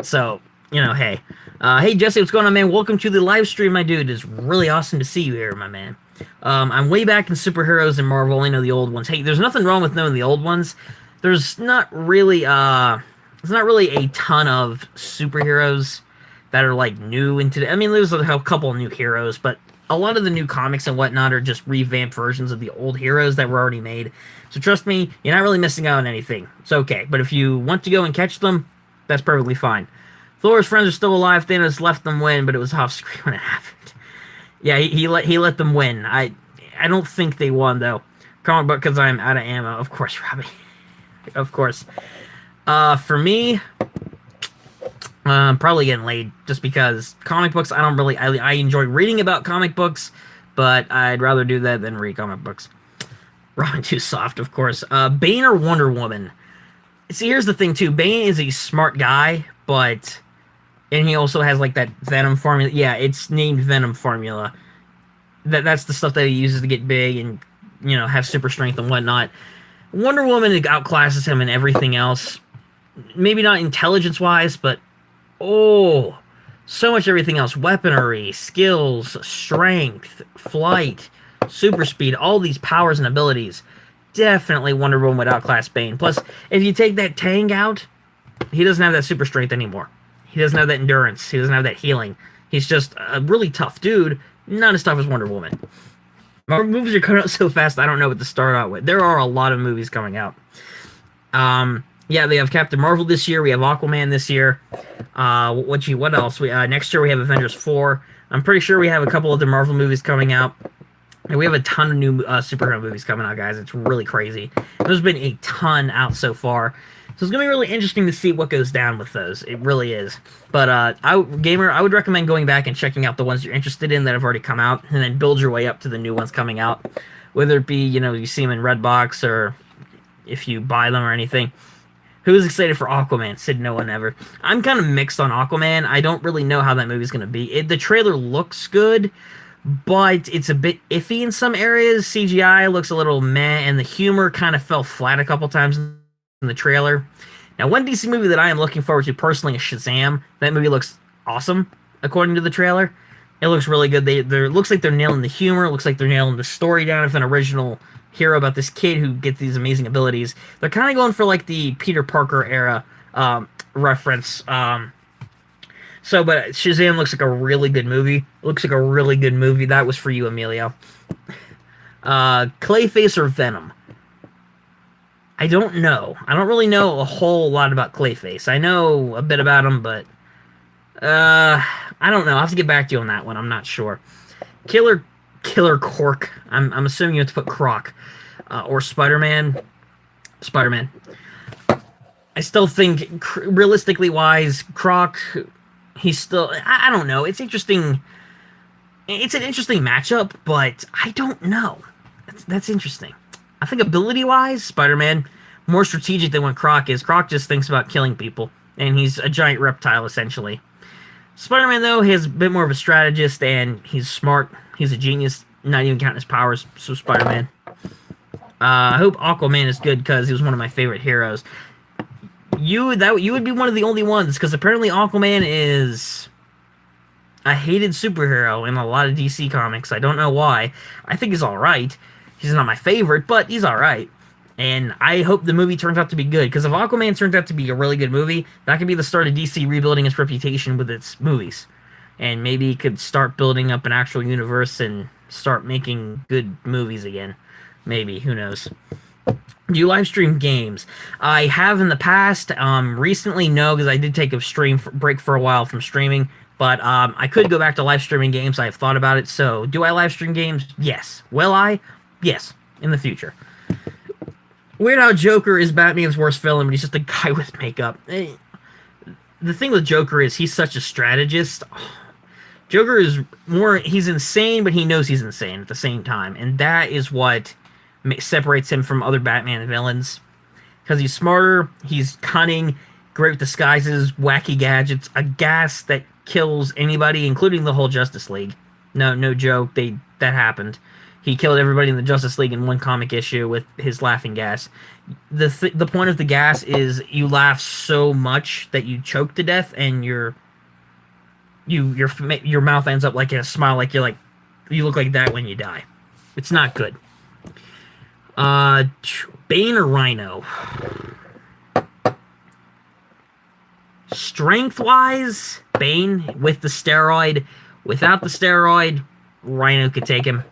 So, hey. Hey, Jesse, what's going on, man? Welcome to the live stream, my dude. It's really awesome to see you here, my man. I'm way back in superheroes and Marvel. I know the old ones. Hey, there's nothing wrong with knowing the old ones. There's not really a ton of superheroes that are, like, new into... I mean, there's a couple of new heroes, but a lot of the new comics and whatnot are just revamped versions of the old heroes that were already made. So trust me, you're not really missing out on anything. It's okay. But if you want to go and catch them, that's perfectly fine. Thor's friends are still alive. Thanos left them win, but it was off screen when it happened. Yeah, he let them win. I don't think they won, though. Comic book, because I'm out of ammo. Of course, Robbie. Of course. For me... probably getting laid, just because comic books, I enjoy reading about comic books, but I'd rather do that than read comic books. Robin too soft, of course. Bane or Wonder Woman? See, here's the thing, too. Bane is a smart guy, and he also has, like, that Venom formula. Yeah, it's named Venom formula. That's the stuff that he uses to get big and, have super strength and whatnot. Wonder Woman outclasses him in everything else. Maybe not intelligence-wise, but oh, so much everything else. Weaponry, skills, strength, flight, super speed, all these powers and abilities. Definitely Wonder Woman would outclass Bane. Plus, if you take that Tang out, he doesn't have that super strength anymore. He doesn't have that endurance. He doesn't have that healing. He's just a really tough dude, not as tough as Wonder Woman. Movies are coming out so fast, I don't know what to start out with. There are a lot of movies coming out. Yeah, they have Captain Marvel this year. We have Aquaman this year. What else? Next year we have Avengers 4. I'm pretty sure we have a couple of the Marvel movies coming out. And we have a ton of new superhero movies coming out, guys. It's really crazy. There's been a ton out so far. So it's going to be really interesting to see what goes down with those. It really is. But, Gamer, I would recommend going back and checking out the ones you're interested in that have already come out, and then build your way up to the new ones coming out. Whether it be, you see them in Redbox, or if you buy them or anything. Who's excited for Aquaman? Said no one ever. I'm kind of mixed on Aquaman. I don't really know how that movie's going to be. The trailer looks good, but it's a bit iffy in some areas. CGI looks a little meh, and the humor kind of fell flat a couple times in the trailer. Now, one DC movie that I am looking forward to personally is Shazam. That movie looks awesome, according to the trailer. It looks really good. They looks like they're nailing the humor. It looks like they're nailing the story down of an original hero about this kid who gets these amazing abilities. They're kind of going for like the Peter Parker era reference. But Shazam looks like a really good movie. It looks like a really good movie. That was for you, Emilio. Clayface or Venom? I don't know. I don't really know a whole lot about Clayface. I know a bit about him, but I don't know. I'll have to get back to you on that one. I'm not sure. Killer Cork. I'm assuming you have to put Croc. Or Spider-Man. Spider-Man. I still think, realistically wise, Croc, he's still... I don't know. It's interesting. It's an interesting matchup, but I don't know. That's interesting. I think ability-wise, Spider-Man, more strategic than what Croc is. Croc just thinks about killing people, and he's a giant reptile, essentially. Spider-Man, though, he's a bit more of a strategist, and he's smart. He's a genius, not even counting his powers, so Spider-Man. I hope Aquaman is good, because he was one of my favorite heroes. You would be one of the only ones, because apparently Aquaman is a hated superhero in a lot of DC comics. I don't know why. I think he's alright. He's not my favorite, but he's alright. And I hope the movie turns out to be good, because if Aquaman turns out to be a really good movie, that could be the start of DC rebuilding its reputation with its movies. And maybe it could start building up an actual universe and start making good movies again. Maybe, who knows. Do you live stream games? I have in the past. Recently, no, because I did take a break for a while from streaming. But I could go back to live streaming games. I've thought about it. So, do I live stream games? Yes. Will I? Yes. In the future. Weird Al Joker is Batman's worst villain, but he's just a guy with makeup. The thing with Joker is he's such a strategist. Joker is more... He's insane, but he knows he's insane at the same time. And that is what separates him from other Batman villains, because he's smarter, he's cunning, great with disguises, wacky gadgets, a gas that kills anybody, including the whole Justice League. No joke, that happened. He killed everybody in the Justice League in one comic issue with his laughing gas. The point of the gas is you laugh so much that you choke to death, and your mouth ends up like in a smile, like you look like that when you die. It's not good. Bane or Rhino? Strength-wise, Bane with the steroid. Without the steroid, Rhino could take him.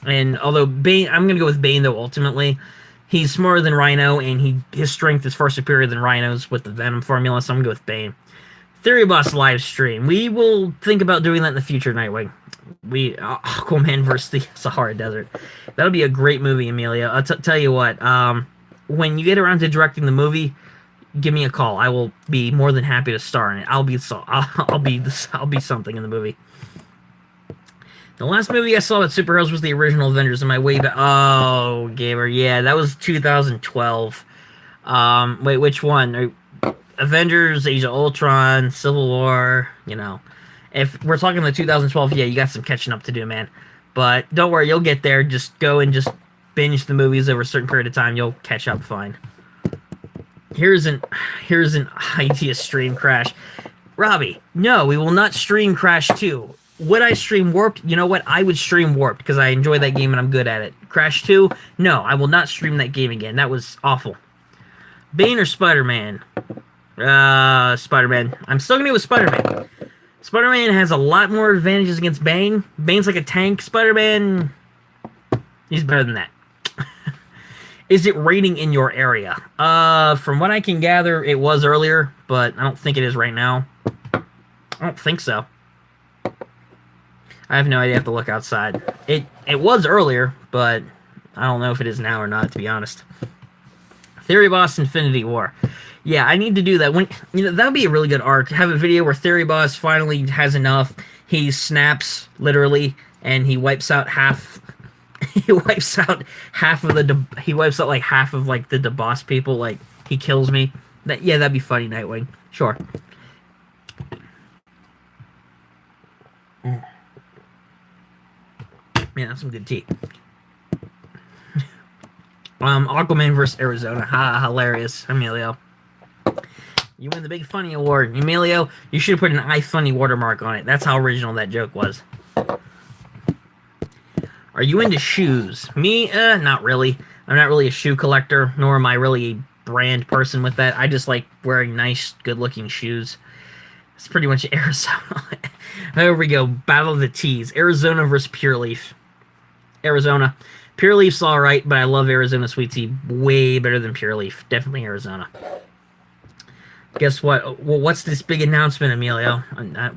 And although Bane, I'm gonna go with Bane though. Ultimately, he's smarter than Rhino, and his strength is far superior than Rhino's with the Venom formula. So I'm gonna go with Bane. Theory Boss live stream. We will think about doing that in the future, Nightwing. Aquaman versus the Sahara Desert. That'll be a great movie, Amelia. I'll tell you what. When you get around to directing the movie, give me a call. I will be more than happy to star in it. I'll be something in the movie. The last movie I saw with superheroes was the original Avengers. In my way back. Oh, gamer. Yeah, that was 2012. Wait, which one? Avengers, Age of Ultron, Civil War. You know. If we're talking the 2012, yeah, you got some catching up to do, man. But don't worry, you'll get there. Just go and just binge the movies over a certain period of time. You'll catch up fine. Here's an idea stream crash. Robbie, no, we will not stream Crash 2. Would I stream Warped? You know what? I would stream Warped because I enjoy that game and I'm good at it. Crash 2? No, I will not stream that game again. That was awful. Bane or Spider-Man? Spider-Man. I'm still going to go with Spider-Man. Spider-Man has a lot more advantages against Bane. Bane's like a tank. Spider-Man, he's better than that. Is it raining in your area? From what I can gather, it was earlier, but I don't think it is right now. I don't think so. I have no idea. I have to look outside. It was earlier, but I don't know if it is now or not, to be honest. Theory Boss Infinity War. Yeah, I need to do that. That would be a really good arc. Have a video where Theory Boss finally has enough. He snaps, literally, and he wipes out half... He wipes out half of the boss people. Like, he kills me. That'd be funny, Nightwing. Sure. Man, that's some good tea. Aquaman versus Arizona. Ha, hilarious, Emilio. You win the Big Funny Award. Emilio, you should have put an iFunny watermark on it. That's how original that joke was. Are you into shoes? Me? Not really. I'm not really a shoe collector, nor am I really a brand person with that. I just like wearing nice, good-looking shoes. It's pretty much Arizona. There we go. Battle of the Tees. Arizona versus Pure Leaf. Arizona. Pure Leaf's alright, but I love Arizona Sweet Tea way better than Pure Leaf. Definitely Arizona. Guess what? Well, what's this big announcement, Emilio?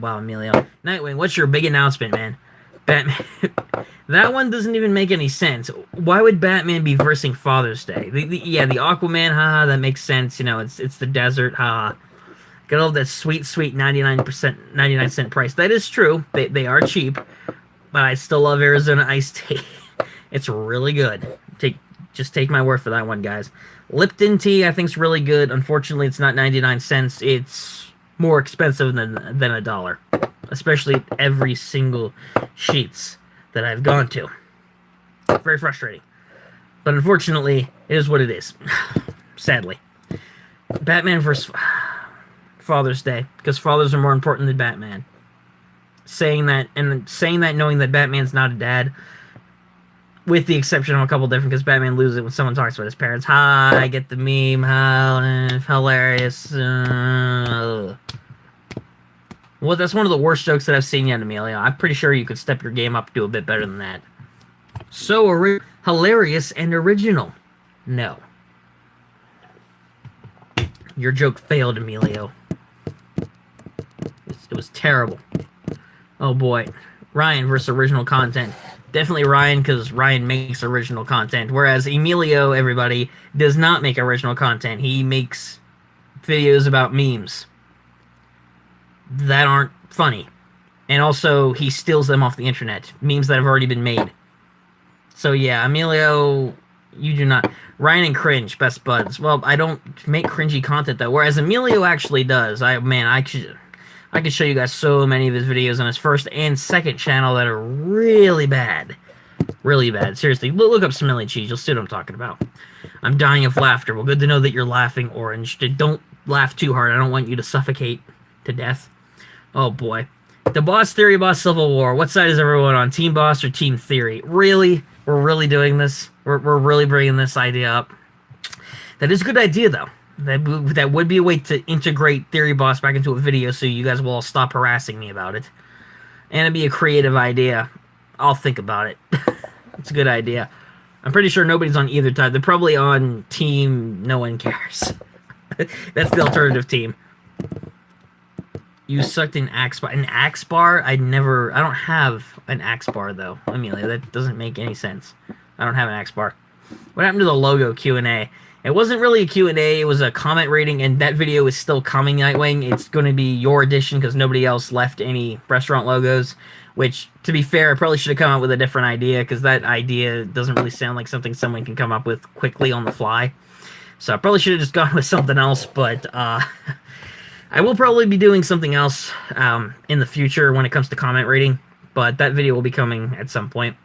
Wow, Emilio. Nightwing, what's your big announcement, man? Batman. That one doesn't even make any sense. Why would Batman be versing Father's Day? Yeah, the Aquaman, haha, that makes sense. You know, it's the desert, haha. Got all that sweet 99 cent price. That is true. They are cheap, but I still love Arizona iced tea. It's really good. Just take my word for that one, guys. Lipton tea, I think, is really good. Unfortunately, it's not 99 cents. It's more expensive than $1, especially every single Sheetz that I've gone to. Very frustrating. But unfortunately, it is what it is. Sadly. Batman vs. Father's Day, because fathers are more important than Batman. Saying that knowing that Batman's not a dad, with the exception of a couple different, because Batman loses it when someone talks about his parents. I get the meme. Hilarious. Well, that's one of the worst jokes that I've seen yet, Emilio. I'm pretty sure you could step your game up to do a bit better than that. So hilarious and original. No. Your joke failed, Emilio. It was terrible. Oh boy. Ryan versus original content. Definitely Ryan, because Ryan makes original content. Whereas Emilio, everybody, does not make original content. He makes videos about memes that aren't funny. And also, he steals them off the internet. Memes that have already been made. So yeah, Emilio, you do not. Ryan and Cringe, best buds. Well, I don't make cringy content, though. Whereas Emilio actually does. I could show you guys so many of his videos on his first and second channel that are really bad. Really bad. Seriously, look up Smelly Cheese. You'll see what I'm talking about. I'm dying of laughter. Well, good to know that you're laughing, Orange. Don't laugh too hard. I don't want you to suffocate to death. Oh, boy. The Boss Theory, Boss Civil War. What side is everyone on? Team Boss or Team Theory? Really? We're really doing this? We're really bringing this idea up? That is a good idea, though. That would be a way to integrate Theory Boss back into a video so you guys will all stop harassing me about it. And it'd be a creative idea. I'll think about it. It's a good idea. I'm pretty sure nobody's on either side. They're probably on Team No One Cares. That's the alternative team. You sucked an axe bar. An axe bar? I don't have an axe bar, though, Amelia. That doesn't make any sense. I don't have an axe bar. What happened to the logo Q&A? It wasn't really a Q&A. It was a comment rating, and that video is still coming, Nightwing. It's going to be your edition because nobody else left any restaurant logos, which, to be fair, I probably should have come up with a different idea because that idea doesn't really sound like something someone can come up with quickly on the fly. So I probably should have just gone with something else, but I will probably be doing something else in the future when it comes to comment rating, but that video will be coming at some point.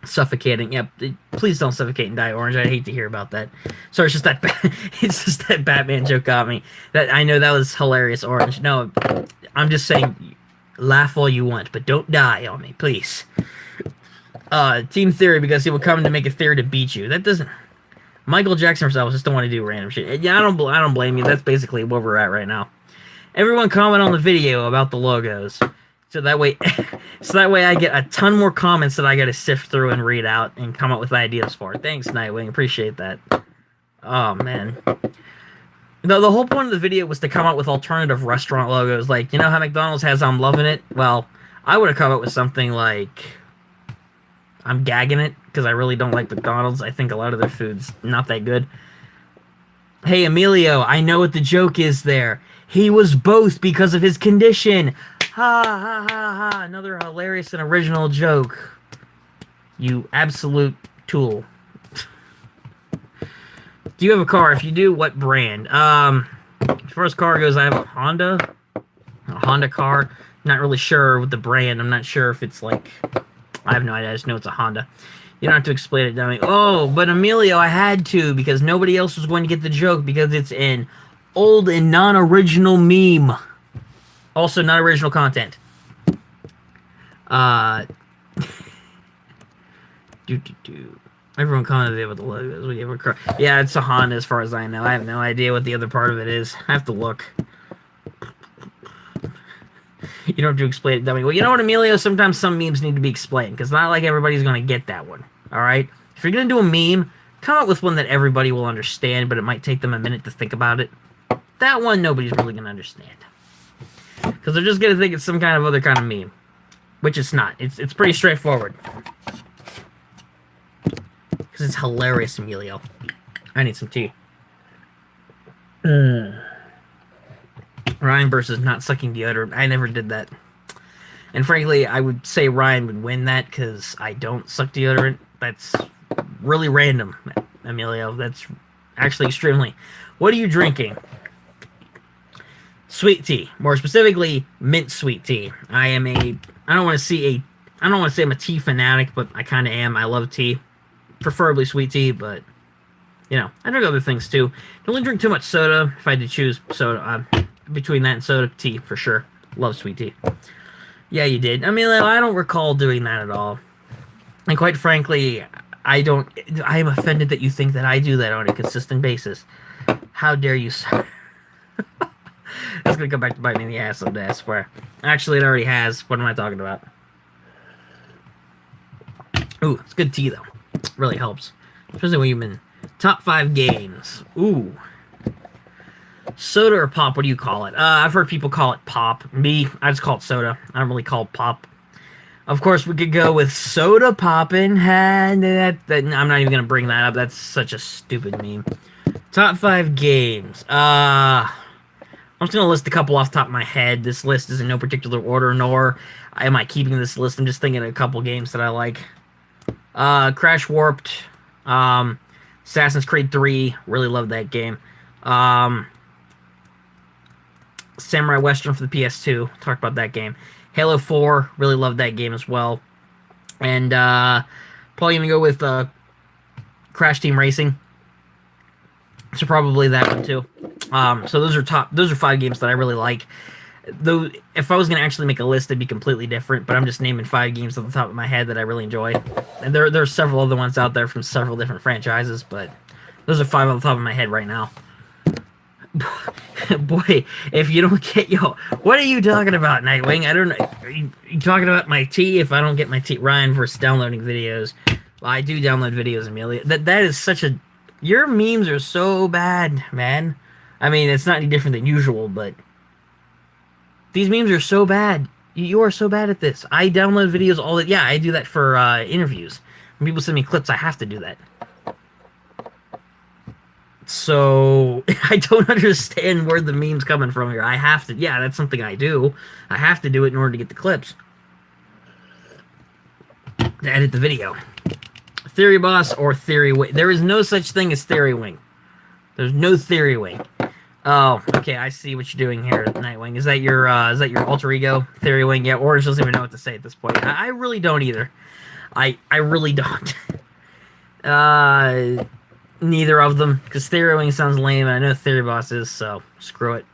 Suffocating. Yep. Please don't suffocate and die, Orange. I'd hate to hear about that. Sorry, it's just that Batman joke got me. That I know that was hilarious, Orange. No, I'm just saying, laugh all you want, but don't die on me, please. Team Theory, because he will come to make a theory to beat you. That doesn't. Michael Jackson himself just don't want to do random shit. Yeah, I don't blame you. That's basically where we're at right now. Everyone comment on the video about the logos. So that way I get a ton more comments that I got to sift through and read out and come up with ideas for. Thanks, Nightwing. Appreciate that. Oh, man. The whole point of the video was to come up with alternative restaurant logos. Like, you know how McDonald's has I'm loving it? Well, I would have come up with something like I'm gagging it because I really don't like McDonald's. I think a lot of their food's not that good. Hey, Emilio, I know what the joke is there. He was both because of his condition. Ha, ha, ha, ha. Another hilarious and original joke. You absolute tool. Do you have a car? If you do, what brand? As far as car goes, I have a Honda car. Not really sure with the brand. I'm not sure if it's like... I have no idea. I just know it's a Honda. You don't have to explain it, dummy. Oh, but Emilio, I had to because nobody else was going to get the joke because it's an old and non-original meme. Also, not original content. Everyone commented with the logos. Yeah, it's a Honda as far as I know. I have no idea what the other part of it is. I have to look. You don't have to explain it, dummy. Well, you know what, Emilio? Sometimes some memes need to be explained, because not like everybody's going to get that one. Alright? If you're going to do a meme, come up with one that everybody will understand, but it might take them a minute to think about it. That one, nobody's really going to understand. Because they're just going to think it's some kind of other kind of meme. Which it's not. It's pretty straightforward. Because it's hilarious, Emilio. I need some tea. Ryan versus not sucking deodorant. I never did that. And frankly, I would say Ryan would win that because I don't suck deodorant. That's really random, Emilio. That's actually extremely. What are you drinking? Sweet tea. More specifically, mint sweet tea. I don't want to say I'm a tea fanatic, but I kind of am. I love tea. Preferably sweet tea, but, you know, I drink other things too. Don't really drink too much soda. If I had to choose soda, between that and soda, tea for sure. Love sweet tea. Yeah, you did. I mean, I don't recall doing that at all. And quite frankly, I am offended that you think that I do that on a consistent basis. How dare you, sir? That's gonna come back to bite me in the ass someday, I swear. Actually, it already has. What am I talking about? Ooh, it's good tea, though. It really helps. Especially when you've been top 5 games. Ooh. Soda or pop, what do you call it? I've heard people call it pop. Me, I just call it soda. I don't really call it pop. Of course, we could go with soda poppin'. I'm not even going to bring that up. That's such a stupid meme. Top 5 games. I'm just going to list a couple off the top of my head. This list is in no particular order, nor am I keeping this list. I'm just thinking of a couple games that I like. Crash Warped. Assassin's Creed 3. Really love that game. Samurai Western for the PS2. Talked about that game. Halo 4. Really loved that game as well. And probably going to go with Crash Team Racing. So probably that one too. So those are 5 games that I really like. Though if I was gonna actually make a list, it'd be completely different. But I'm just naming 5 games off the top of my head that I really enjoy. And there are several other ones out there from several different franchises, but those are 5 off the top of my head right now. Boy, if you don't get what are you talking about, Nightwing? I don't know. Are you talking about my tea? If I don't get my tea, Ryan versus downloading videos. Well, I do download videos, Amelia. That is such a. Your memes are so bad, man. I mean, it's not any different than usual, but these memes are so bad. You are so bad at this. I download videos all the... Yeah, I do that for interviews. When people send me clips, I have to do that. So, I don't understand where the meme's coming from here. I have to... Yeah, that's something I do. I have to do it in order to get the clips. To edit the video. Theory Boss or Theory Wing. There is no such thing as Theory Wing. There's no Theory Wing. Oh, okay, I see what you're doing here, Nightwing. Is that your alter ego, Theory Wing? Yeah, Orange doesn't even know what to say at this point. I really don't either. I really don't. Neither of them, because Theory Wing sounds lame, and I know Theory Boss is, so screw it.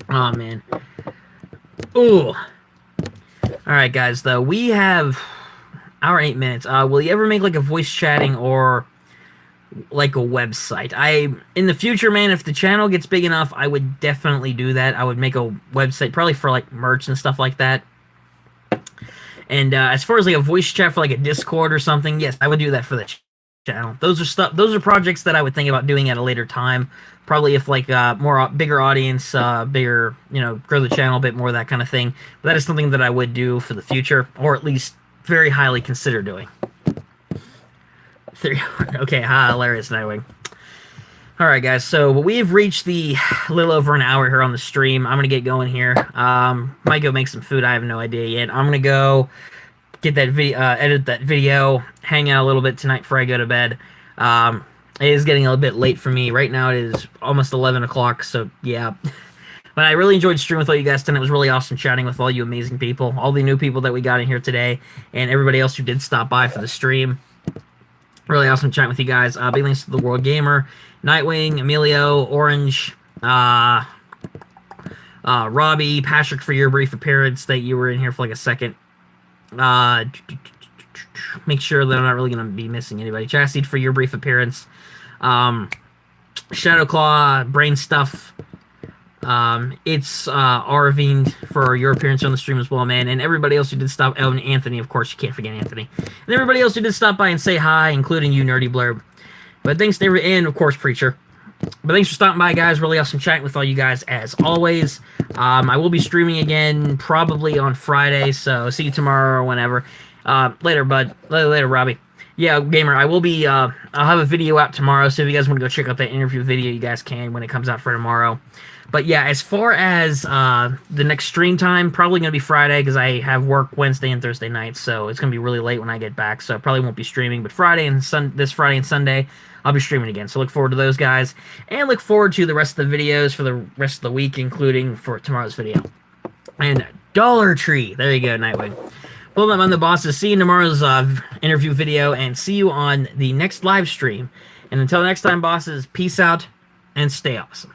Oh, man. Ooh. Alright, guys, though, we have hour 8 minutes. Will you ever make, like, a voice chatting or like a website? In the future, man, if the channel gets big enough, I would definitely do that. I would make a website, probably for like merch and stuff like that. And as far as like a voice chat for like a Discord or something, yes, I would do that for the channel. Those are projects that I would think about doing at a later time. Probably if like bigger audience, bigger, grow the channel a bit more, that kind of thing. But that is something that I would do for the future, or at least very highly consider doing. Okay, hilarious, Nightwing. Alright, guys, so we've reached the little over an hour here on the stream. I'm going to get going here. Might go make some food. I have no idea yet. I'm going to go get that video, edit that video, hang out a little bit tonight before I go to bed. It is getting a little bit late for me. Right now it is almost 11 o'clock, so yeah. But I really enjoyed streaming with all you guys tonight. It was really awesome chatting with all you amazing people, all the new people that we got in here today, and everybody else who did stop by for the stream. Really awesome chatting with you guys. Big thanks to the World Gamer, Nightwing, Emilio, Orange, Robbie, Patrick for your brief appearance that you were in here for like a second. Make sure that I'm not really going to be missing anybody. Chastity for your brief appearance. Shadowclaw, Brain Stuff. It's Arvind for your appearance on the stream as well, man. And everybody else who did stop. Oh, and Anthony, of course, you can't forget Anthony. And everybody else who did stop by and say hi, including you, Nerdy Blurb. But thanks to and of course, Preacher. But thanks for stopping by, guys. Really awesome chatting with all you guys, as always. I will be streaming again probably on Friday, so see you tomorrow or whenever. Later, bud. Later, Robbie. Yeah, Gamer, I will be, I'll have a video out tomorrow, so if you guys want to go check out that interview video, you guys can when it comes out for tomorrow. But yeah, as far as the next stream time, probably going to be Friday, because I have work Wednesday and Thursday nights, so it's going to be really late when I get back, so I probably won't be streaming. But this Friday and Sunday, I'll be streaming again, so look forward to those, guys. And look forward to the rest of the videos for the rest of the week, including for tomorrow's video. And Dollar Tree. There you go, Nightwing. Well, I'm the bosses. See you in tomorrow's interview video, and see you on the next live stream. And until next time, bosses, peace out and stay awesome.